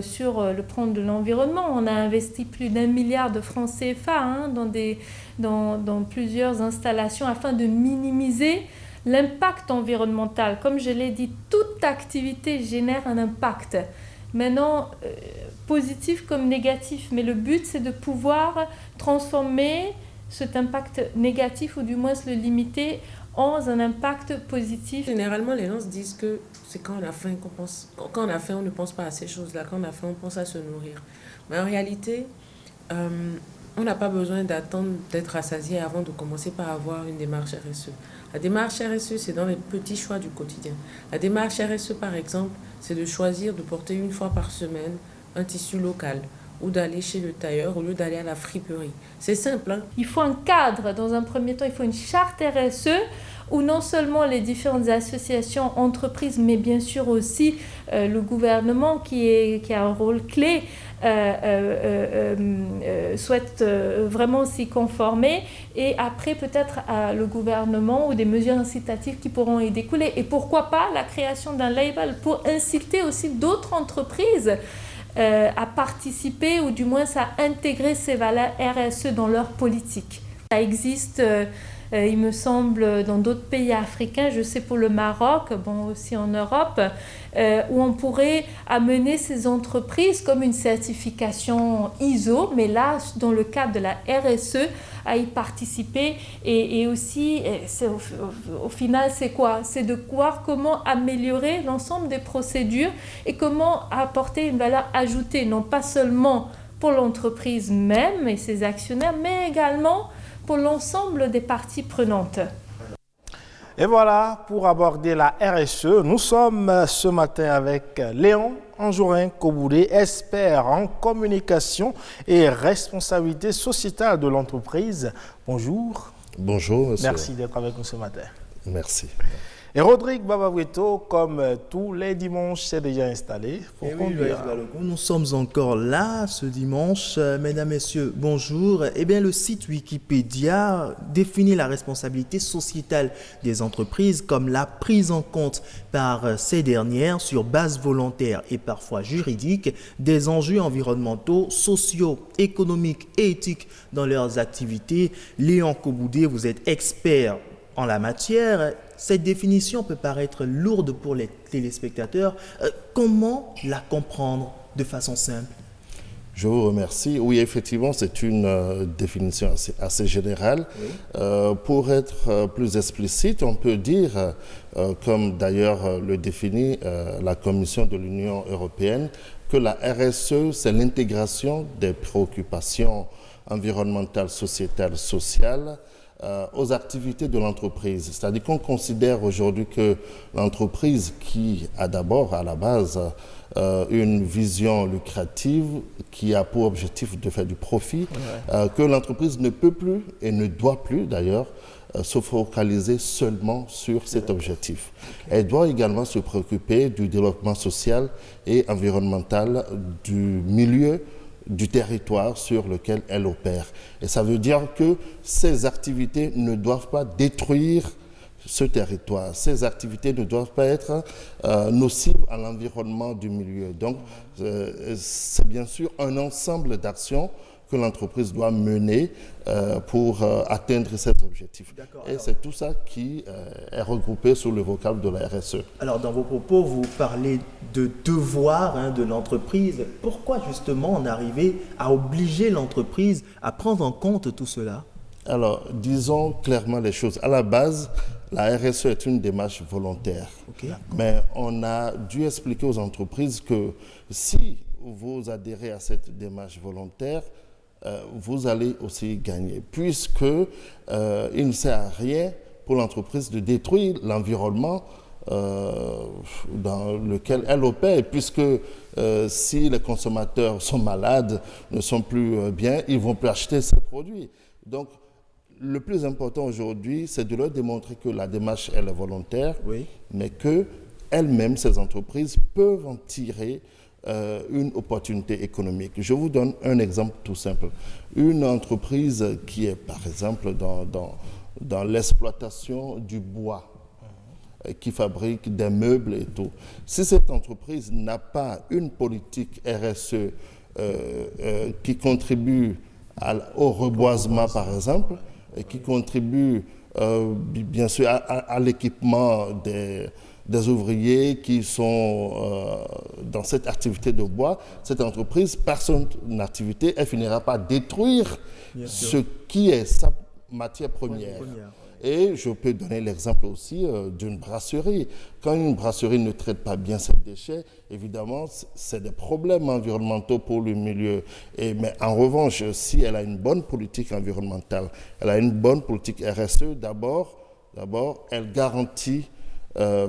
S4: sur le plan de l'environnement. On a investi plus d'1 milliard de francs CFA dans plusieurs installations afin de minimiser l'impact environnemental. Comme je l'ai dit, toute activité génère un impact. Maintenant, positif comme négatif, mais le but c'est de pouvoir transformer cet impact négatif ou du moins le limiter en un impact positif.
S22: Généralement, les gens se disent que c'est quand on a faim qu'on pense. Quand on a faim, on ne pense pas à ces choses-là. Quand on a faim, on pense à se nourrir. Mais en réalité, on n'a pas besoin d'attendre d'être rassasié avant de commencer par avoir une démarche RSE. La démarche RSE, c'est dans les petits choix du quotidien. La démarche RSE, par exemple, c'est de choisir de porter une fois par semaine un tissu local ou d'aller chez le tailleur au lieu d'aller à la friperie. C'est simple, hein? Il faut un cadre. Dans un premier temps, il faut une charte RSE où non seulement les différentes associations, entreprises, mais bien sûr aussi le gouvernement qui a un rôle clé, souhaite vraiment s'y conformer, et après peut-être le gouvernement ou des mesures incitatives qui pourront y découler. Et pourquoi pas la création d'un label pour inciter aussi d'autres entreprises à participer ou du moins à intégrer ces valeurs RSE dans leur politique. Ça existe, il me semble, dans d'autres pays africains, je sais pour le Maroc, bon aussi en Europe, où on pourrait amener ces entreprises comme une certification ISO, mais là, dans le cadre de la RSE, à y participer. Et aussi, au final, c'est quoi? C'est de voir comment améliorer l'ensemble des procédures et comment apporter une valeur ajoutée, non pas seulement pour l'entreprise même et ses actionnaires, mais également pour l'ensemble des parties prenantes.
S1: Et voilà, pour aborder la RSE, nous sommes ce matin avec Léon Anjorin-Koboulé, expert en communication et responsabilité sociétale de l'entreprise. Bonjour.
S23: Bonjour, monsieur.
S1: Merci d'être avec nous ce matin.
S23: Merci.
S1: Et Rodrigue Bababoueto, comme tous les dimanches, s'est déjà installé pour conduire.
S19: Nous sommes encore là ce dimanche. Mesdames, Messieurs, bonjour. Eh bien, le site Wikipédia définit la responsabilité sociétale des entreprises comme la prise en compte par ces dernières sur base volontaire et parfois juridique des enjeux environnementaux, sociaux, économiques et éthiques dans leurs activités. Léon Koboudé, vous êtes expert en la matière. Cette définition peut paraître lourde pour les téléspectateurs. Comment la comprendre de façon simple?
S6: Je vous remercie. Oui, effectivement, c'est une définition assez générale. Oui. Pour être plus explicite, on peut dire, comme d'ailleurs le définit la Commission de l'Union européenne, que la RSE, c'est l'intégration des préoccupations environnementales, sociétales, sociales aux activités de l'entreprise. C'est-à-dire qu'on considère aujourd'hui que l'entreprise qui a d'abord à la base une vision lucrative qui a pour objectif de faire du profit, que l'entreprise ne peut plus et ne doit plus d'ailleurs se focaliser seulement sur cet objectif. Elle doit également se préoccuper du développement social et environnemental du milieu, du territoire sur lequel elle opère. Et ça veut dire que ces activités ne doivent pas détruire ce territoire. Ces activités ne doivent pas être nocives à l'environnement du milieu. Donc, c'est bien sûr un ensemble d'actions que l'entreprise doit mener pour atteindre ses objectifs. Et c'est tout ça qui est regroupé sous le vocable de la RSE.
S19: Alors, dans vos propos, vous parlez de devoir de l'entreprise. Pourquoi justement en arriver à obliger l'entreprise à prendre en compte tout cela?
S6: Alors, disons clairement les choses. À la base, la RSE est une démarche volontaire. Mais on a dû expliquer aux entreprises que si vous adhérez à cette démarche volontaire, vous allez aussi gagner, puisque il ne sert à rien pour l'entreprise de détruire l'environnement dans lequel elle opère, puisque si les consommateurs sont malades, ne sont plus bien, ils ne vont plus acheter ces produits. Donc, le plus important aujourd'hui, c'est de leur démontrer que la démarche, elle est volontaire, mais qu'elles-mêmes, ces entreprises, peuvent en tirer une opportunité économique. Je vous donne un exemple tout simple. Une entreprise qui est, par exemple, dans l'exploitation du bois, qui fabrique des meubles et tout. Si cette entreprise n'a pas une politique RSE qui contribue au reboisement, par exemple, et qui contribue bien sûr à l'équipement des ouvriers qui sont dans cette activité de bois, cette entreprise, par son activité, elle finira par détruire ce qui est sa matière première. Et je peux donner l'exemple aussi d'une brasserie. Quand une brasserie ne traite pas bien ses déchets, évidemment, c'est des problèmes environnementaux pour le milieu. Mais en revanche, si elle a une bonne politique environnementale, elle a une bonne politique RSE, d'abord, elle garantit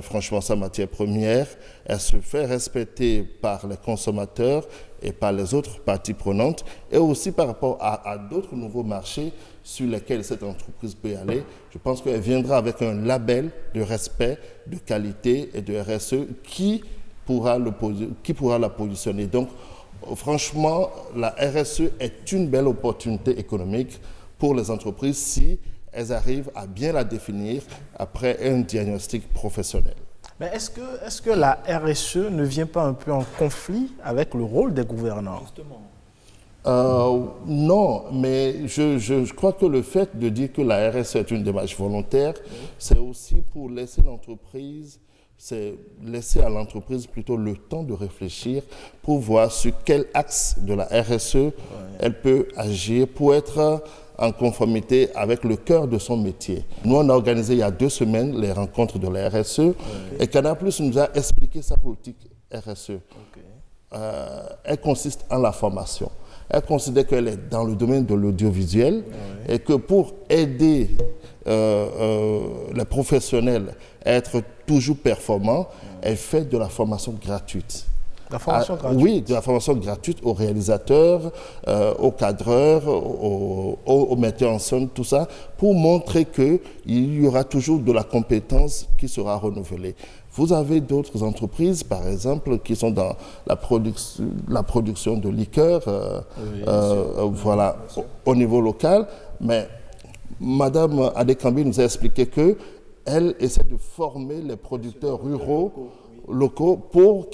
S6: franchement sa matière première, elle se fait respecter par les consommateurs et par les autres parties prenantes, et aussi par rapport à d'autres nouveaux marchés sur lesquels cette entreprise peut y aller. Je pense qu'elle viendra avec un label de respect, de qualité et de RSE qui pourra la positionner. Donc, franchement, la RSE est une belle opportunité économique pour les entreprises si elles arrivent à bien la définir après un diagnostic professionnel.
S1: Mais est-ce que la RSE ne vient pas un peu en conflit avec le rôle des gouvernants?
S6: Non, mais je crois que le fait de dire que la RSE est une démarche volontaire, c'est aussi pour laisser l'entreprise, c'est laisser à l'entreprise plutôt le temps de réfléchir pour voir sur quel axe de la RSE elle peut agir pour être en conformité avec le cœur de son métier. Nous, on a organisé il y a 2 semaines les rencontres de la RSE et Canal+ nous a expliqué sa politique RSE. Elle consiste en la formation. Elle considère qu'elle est dans le domaine de l'audiovisuel et que pour aider les professionnels à être toujours performants, elle fait de la formation gratuite.
S1: La formation gratuite.
S6: Oui, de la formation gratuite aux réalisateurs, aux cadreurs, aux metteurs en scène, tout ça, pour montrer qu'il y aura toujours de la compétence qui sera renouvelée. Vous avez d'autres entreprises, par exemple, qui sont dans la production de liqueurs, voilà, au niveau local. Mais Madame Adekambi nous a expliqué qu'elle essaie de former les producteurs locaux pour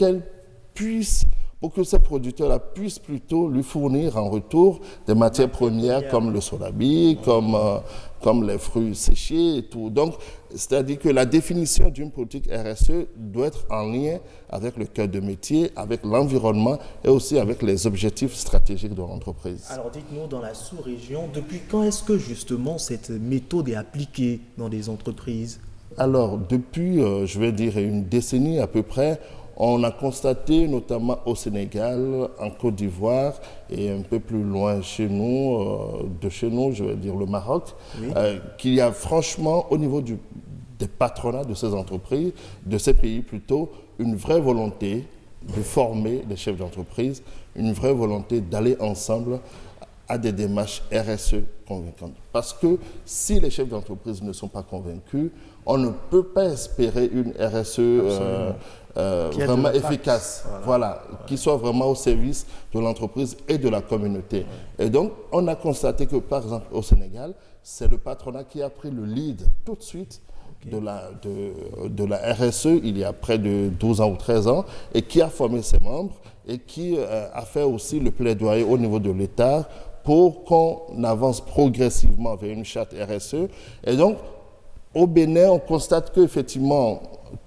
S6: que ces producteurs-là puissent plutôt lui fournir en retour des matières premières comme le sodabi, comme les fruits séchés et tout. Donc, c'est-à-dire que la définition d'une politique RSE doit être en lien avec le cœur de métier, avec l'environnement et aussi avec les objectifs stratégiques de l'entreprise.
S19: Alors dites-nous, dans la sous-région, depuis quand est-ce que justement cette méthode est appliquée dans des entreprises?
S6: Alors, depuis, je vais dire, une décennie à peu près, on a constaté, notamment au Sénégal, en Côte d'Ivoire et un peu plus loin chez nous, je vais dire le Maroc, qu'il y a franchement, au niveau des patronats de ces entreprises, de ces pays plutôt, une vraie volonté de former les chefs d'entreprise, une vraie volonté d'aller ensemble à des démarches RSE convaincantes. Parce que si les chefs d'entreprise ne sont pas convaincus, on ne peut pas espérer une RSE vraiment efficace, qui soit vraiment au service de l'entreprise et de la communauté. Et donc, on a constaté que, par exemple, au Sénégal, c'est le patronat qui a pris le lead tout de suite de la RSE il y a près de 12 ans ou 13 ans et qui a formé ses membres et qui a fait aussi le plaidoyer au niveau de l'État pour qu'on avance progressivement vers une charte RSE. Et donc, au Bénin, on constate qu'effectivement,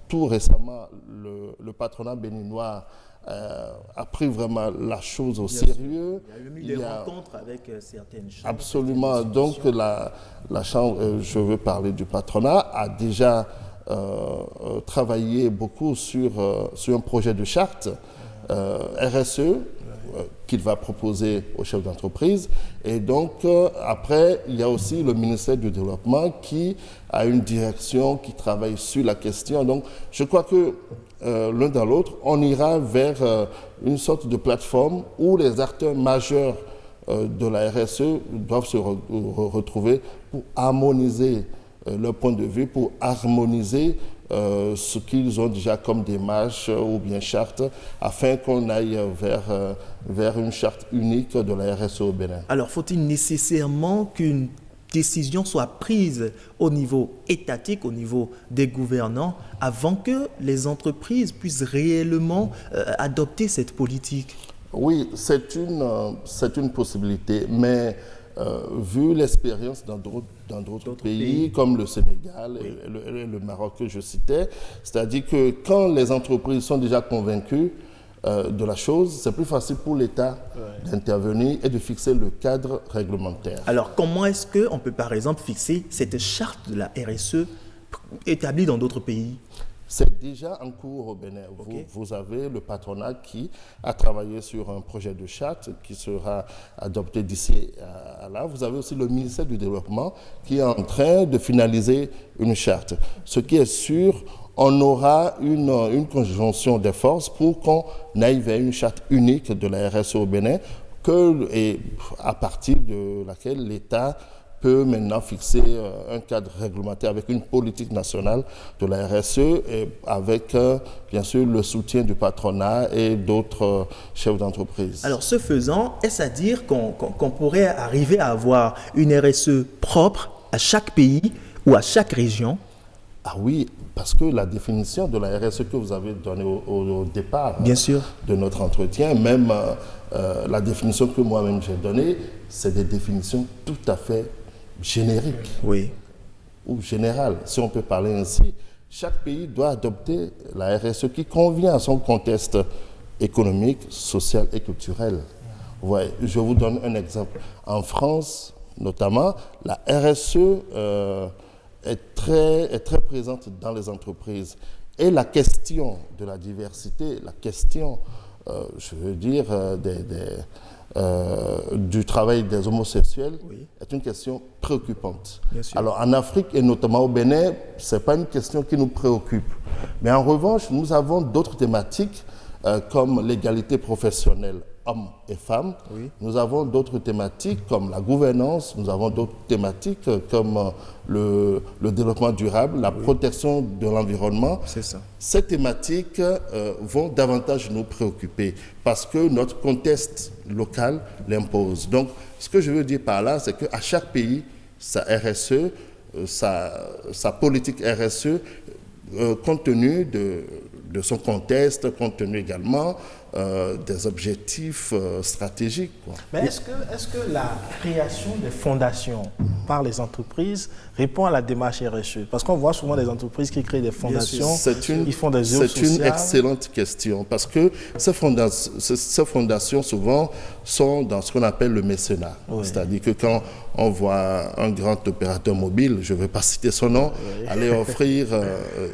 S6: tout récemment, le patronat béninois a pris vraiment la chose au sérieux.
S19: Il y a eu des rencontres avec certaines chambres.
S6: Absolument. Donc, la chambre, je veux parler du patronat, a déjà travaillé beaucoup sur un projet de charte RSE qu'il va proposer aux chefs d'entreprise. Et donc, après, il y a aussi le ministère du Développement qui a une direction qui travaille sur la question. Donc, je crois que l'un dans l'autre, on ira vers une sorte de plateforme où les acteurs majeurs de la RSE doivent se retrouver pour harmoniser leur point de vue, pour harmoniser ce qu'ils ont déjà comme démarche ou bien charte, afin qu'on aille vers une charte unique de la RSE au Bénin.
S19: Alors, faut-il nécessairement qu'une décision soit prise au niveau étatique, au niveau des gouvernants, avant que les entreprises puissent réellement adopter cette politique? Oui,
S6: c'est une possibilité, mais vu l'expérience dans d'autres pays, comme le Sénégal et le Maroc que je citais, c'est-à-dire que quand les entreprises sont déjà convaincues de la chose, c'est plus facile pour l'État d'intervenir et de fixer le cadre réglementaire.
S19: Alors, comment est-ce qu'on peut, par exemple, fixer cette charte de la RSE établie dans d'autres pays?
S6: C'est déjà en cours au Bénin. Vous avez le patronat qui a travaillé sur un projet de charte qui sera adopté d'ici à là. Vous avez aussi le ministère du Développement qui est en train de finaliser une charte. Ce qui est sûr, on aura une conjonction des forces pour qu'on aille vers une charte unique de la RSE au Bénin, et à partir de laquelle l'État peut maintenant fixer un cadre réglementaire avec une politique nationale de la RSE et avec bien sûr le soutien du patronat et d'autres chefs d'entreprise.
S19: Alors ce faisant, est-ce à dire qu'on pourrait arriver à avoir une RSE propre à chaque pays ou à chaque région?
S6: Ah oui, parce que la définition de la RSE que vous avez donnée au départ
S19: bien sûr
S6: de notre entretien, même la définition que moi-même j'ai donnée, c'est des définitions tout à fait génériques ou générales, si on peut parler ainsi. Chaque pays doit adopter la RSE qui convient à son contexte économique, social et culturel. Ouais, je vous donne un exemple. En France, notamment, la RSE est très présente dans les entreprises. Et la question de la diversité, la question, je veux dire, du travail des homosexuels est une question préoccupante. Alors en Afrique et notamment au Bénin, ce n'est pas une question qui nous préoccupe. Mais en revanche, nous avons d'autres thématiques comme l'égalité professionnelle hommes et femmes. Oui. Nous avons d'autres thématiques comme la gouvernance, nous avons d'autres thématiques comme le développement durable, la protection de l'environnement.
S1: C'est ça.
S6: Ces thématiques vont davantage nous préoccuper parce que notre contexte local l'impose. Donc, ce que je veux dire par là, c'est qu'à chaque pays, sa RSE, sa politique RSE, compte tenu de son contexte, compte tenu également des objectifs stratégiques. Quoi.
S1: Mais est-ce que la création des fondations par les entreprises répond à la démarche RSE? Parce qu'on voit souvent des entreprises qui créent des fondations, ils font des œuvres sociales.
S6: C'est une excellente question parce que ces fondations souvent sont dans ce qu'on appelle le mécénat. Oui. C'est-à-dire que quand on voit un grand opérateur mobile, je ne vais pas citer son nom, aller offrir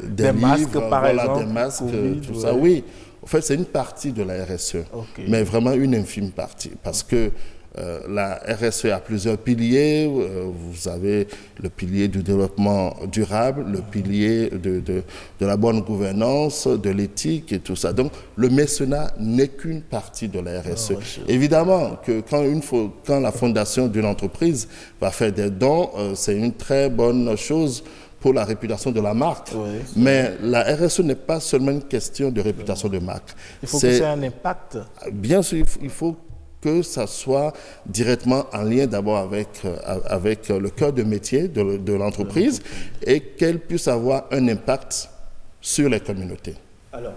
S6: des livres,
S1: masques, par exemple,
S6: des masques, tout ça. Oui, en fait, c'est une partie de la RSE, mais vraiment une infime partie, parce que la RSE a plusieurs piliers. Vous avez le pilier du développement durable, le pilier de la bonne gouvernance, de l'éthique et tout ça. Donc, le mécénat n'est qu'une partie de la RSE. Évidemment que quand la fondation d'une entreprise va faire des dons, c'est une très bonne chose pour la réputation de la marque. Oui, mais la RSE n'est pas seulement une question de réputation de marque.
S1: Il faut que ça ait un impact.
S6: Bien sûr, il faut que ça soit directement en lien d'abord avec le cœur de métier de l'entreprise et qu'elle puisse avoir un impact sur les communautés.
S19: Alors,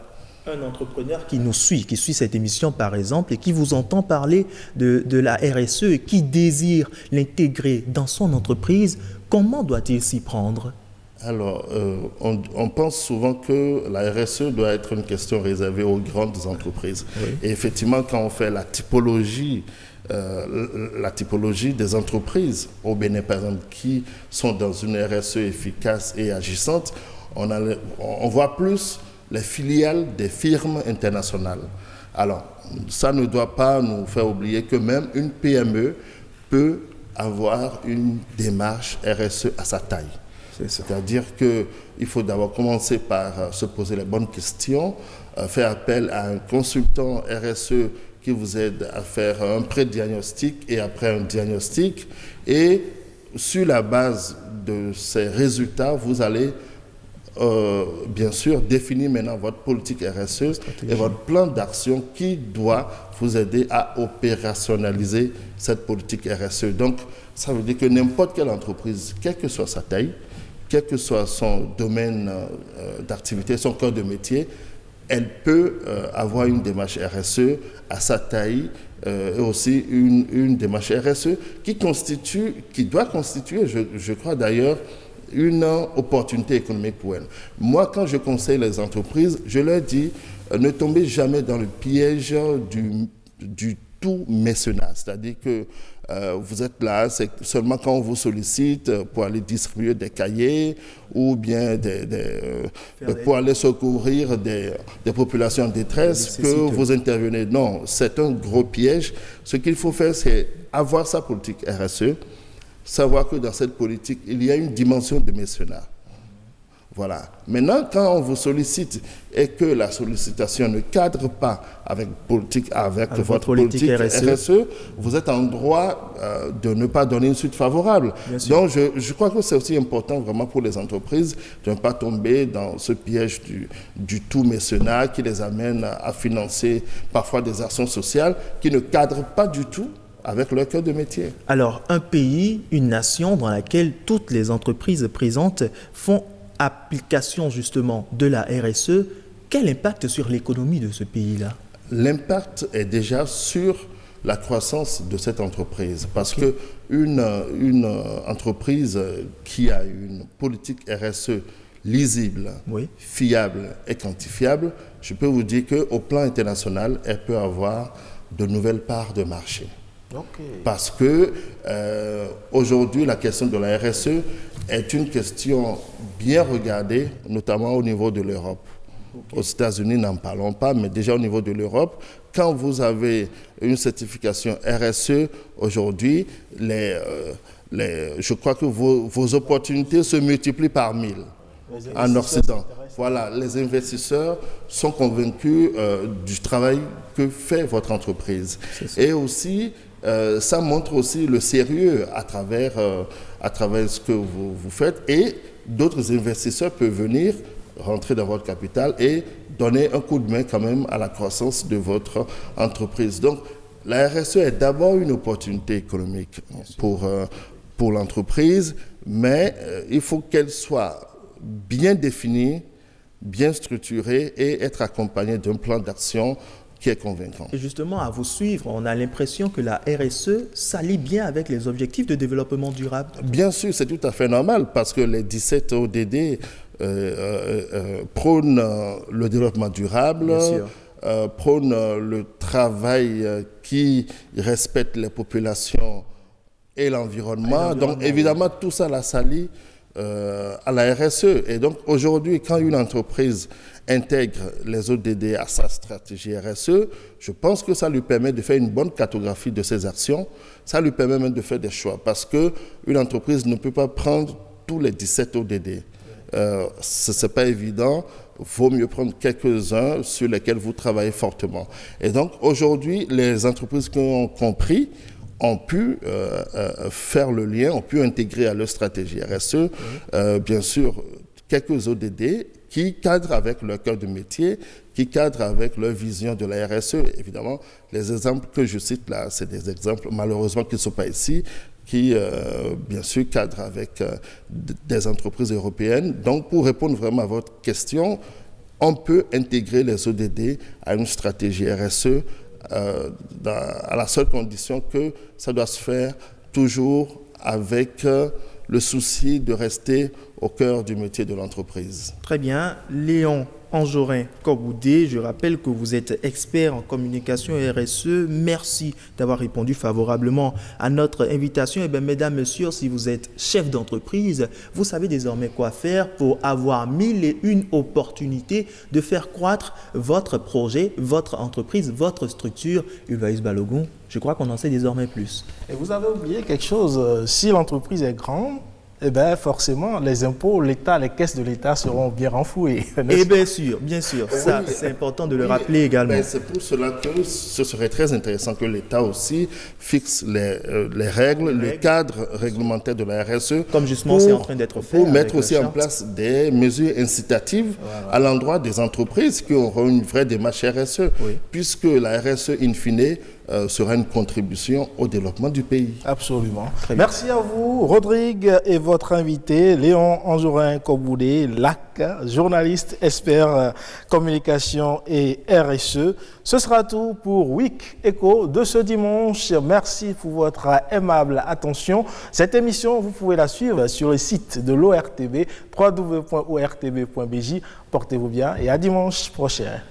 S19: un entrepreneur qui nous suit, qui suit cette émission par exemple et qui vous entend parler de la RSE et qui désire l'intégrer dans son entreprise, comment doit-il s'y prendre ?
S6: Alors, on pense souvent que la RSE doit être une question réservée aux grandes entreprises. Oui. Et effectivement, quand on fait la typologie des entreprises au Bénin, par exemple, qui sont dans une RSE efficace et agissante, on voit plus les filiales des firmes internationales. Alors, ça ne doit pas nous faire oublier que même une PME peut avoir une démarche RSE à sa taille. C'est-à-dire qu'il faut d'abord commencer par se poser les bonnes questions, faire appel à un consultant RSE qui vous aide à faire un pré-diagnostic et après un diagnostic. Et sur la base de ces résultats, vous allez bien sûr définir maintenant votre politique RSE et votre plan d'action qui doit vous aider à opérationnaliser cette politique RSE. Donc, ça veut dire que n'importe quelle entreprise, quelle que soit sa taille, quel que soit son domaine d'activité, son cœur de métier, elle peut avoir une démarche RSE à sa taille et aussi une démarche RSE qui doit constituer, je crois d'ailleurs, une opportunité économique pour elle. Moi, quand je conseille les entreprises, je leur dis ne tombez jamais dans le piège du tout mécénat. C'est-à-dire que vous êtes là, c'est seulement quand on vous sollicite pour aller distribuer des cahiers ou bien pour aller secourir des populations en détresse que vous intervenez. Non, c'est un gros piège. Ce qu'il faut faire, c'est avoir sa politique RSE, savoir que dans cette politique, il y a une dimension de mécénat. Voilà. Maintenant, quand on vous sollicite et que la sollicitation ne cadre pas avec votre politique RSE, vous êtes en droit de ne pas donner une suite favorable. Donc, je crois que c'est aussi important vraiment pour les entreprises de ne pas tomber dans ce piège du tout mécénat qui les amène à financer parfois des actions sociales qui ne cadrent pas du tout avec leur cœur de métier.
S19: Alors, un pays, une nation dans laquelle toutes les entreprises présentes font application justement de la RSE, quel impact sur l'économie de ce pays-là?
S6: L'impact est déjà sur la croissance de cette entreprise parce que une entreprise qui a une politique RSE lisible, fiable et quantifiable, je peux vous dire qu'au plan international, elle peut avoir de nouvelles parts de marché. Parce que aujourd'hui, la question de la RSE est une question bien regardée, notamment au niveau de l'Europe. Aux États-Unis, n'en parlons pas, mais déjà au niveau de l'Europe, quand vous avez une certification RSE aujourd'hui, je crois que vos opportunités se multiplient par 1000. en Occident. Voilà, les investisseurs sont convaincus du travail que fait votre entreprise. Et aussi, ça montre aussi le sérieux à travers ce que vous faites. Et d'autres investisseurs peuvent venir rentrer dans votre capital et donner un coup de main quand même à la croissance de votre entreprise. Donc, la RSE est d'abord une opportunité économique pour l'entreprise, mais il faut qu'elle soit bien définie, bien structurée et être accompagnée d'un plan d'action qui est convaincant.
S19: Et justement, à vous suivre, on a l'impression que la RSE s'allie bien avec les objectifs de développement durable.
S6: Bien sûr, c'est tout à fait normal parce que les 17 ODD prônent le développement durable, prônent le travail qui respecte les populations et l'environnement. Donc évidemment, tout ça la s'allie à la RSE. Et donc aujourd'hui, quand une entreprise intègre les ODD à sa stratégie RSE, je pense que ça lui permet de faire une bonne cartographie de ses actions, ça lui permet même de faire des choix, parce qu'une entreprise ne peut pas prendre tous les 17 ODD. Ce n'est pas évident, vaut mieux prendre quelques-uns sur lesquels vous travaillez fortement. Et donc aujourd'hui, les entreprises qui ont compris ont pu faire le lien, ont pu intégrer à leur stratégie RSE, bien sûr, quelques ODD qui cadrent avec leur cœur de métier, qui cadrent avec leur vision de la RSE. Évidemment, les exemples que je cite là, c'est des exemples malheureusement qui ne sont pas ici, qui, bien sûr, cadrent avec des entreprises européennes. Donc, pour répondre vraiment à votre question, on peut intégrer les ODD à une stratégie RSE à la seule condition que ça doit se faire toujours avec le souci de rester au cœur du métier de l'entreprise.
S19: Très bien. Léon Anjorin-Koboudé, je rappelle que vous êtes expert en communication RSE. Merci d'avoir répondu favorablement à notre invitation. Et bien, mesdames, messieurs, si vous êtes chef d'entreprise, vous savez désormais quoi faire pour avoir 1001 opportunités de faire croître votre projet, votre entreprise, votre structure. Ulvaïs Balogun, je crois qu'on en sait désormais plus.
S1: Et vous avez oublié quelque chose, si l'entreprise est grande, eh bien, forcément, les impôts, l'État, les caisses de l'État seront bien renflouées.
S19: Et bien sûr, ça, c'est important de le rappeler également.
S6: C'est pour cela que ce serait très intéressant que l'État aussi fixe les règles, le cadre réglementaire de la RSE.
S19: Comme justement, c'est en train d'être fait.
S6: Pour mettre aussi en place des mesures incitatives à l'endroit des entreprises qui auront une vraie démarche RSE, puisque la RSE, in fine, sera une contribution au développement du pays.
S1: Absolument. Merci à vous, Rodrigue, et votre invité, Léon Anjorin-Koboudé, LAC, journaliste, expert communication et RSE. Ce sera tout pour Week Echo de ce dimanche. Merci pour votre aimable attention. Cette émission, vous pouvez la suivre sur le site de l'ORTB, www.ortb.bj. Portez-vous bien et à dimanche prochain.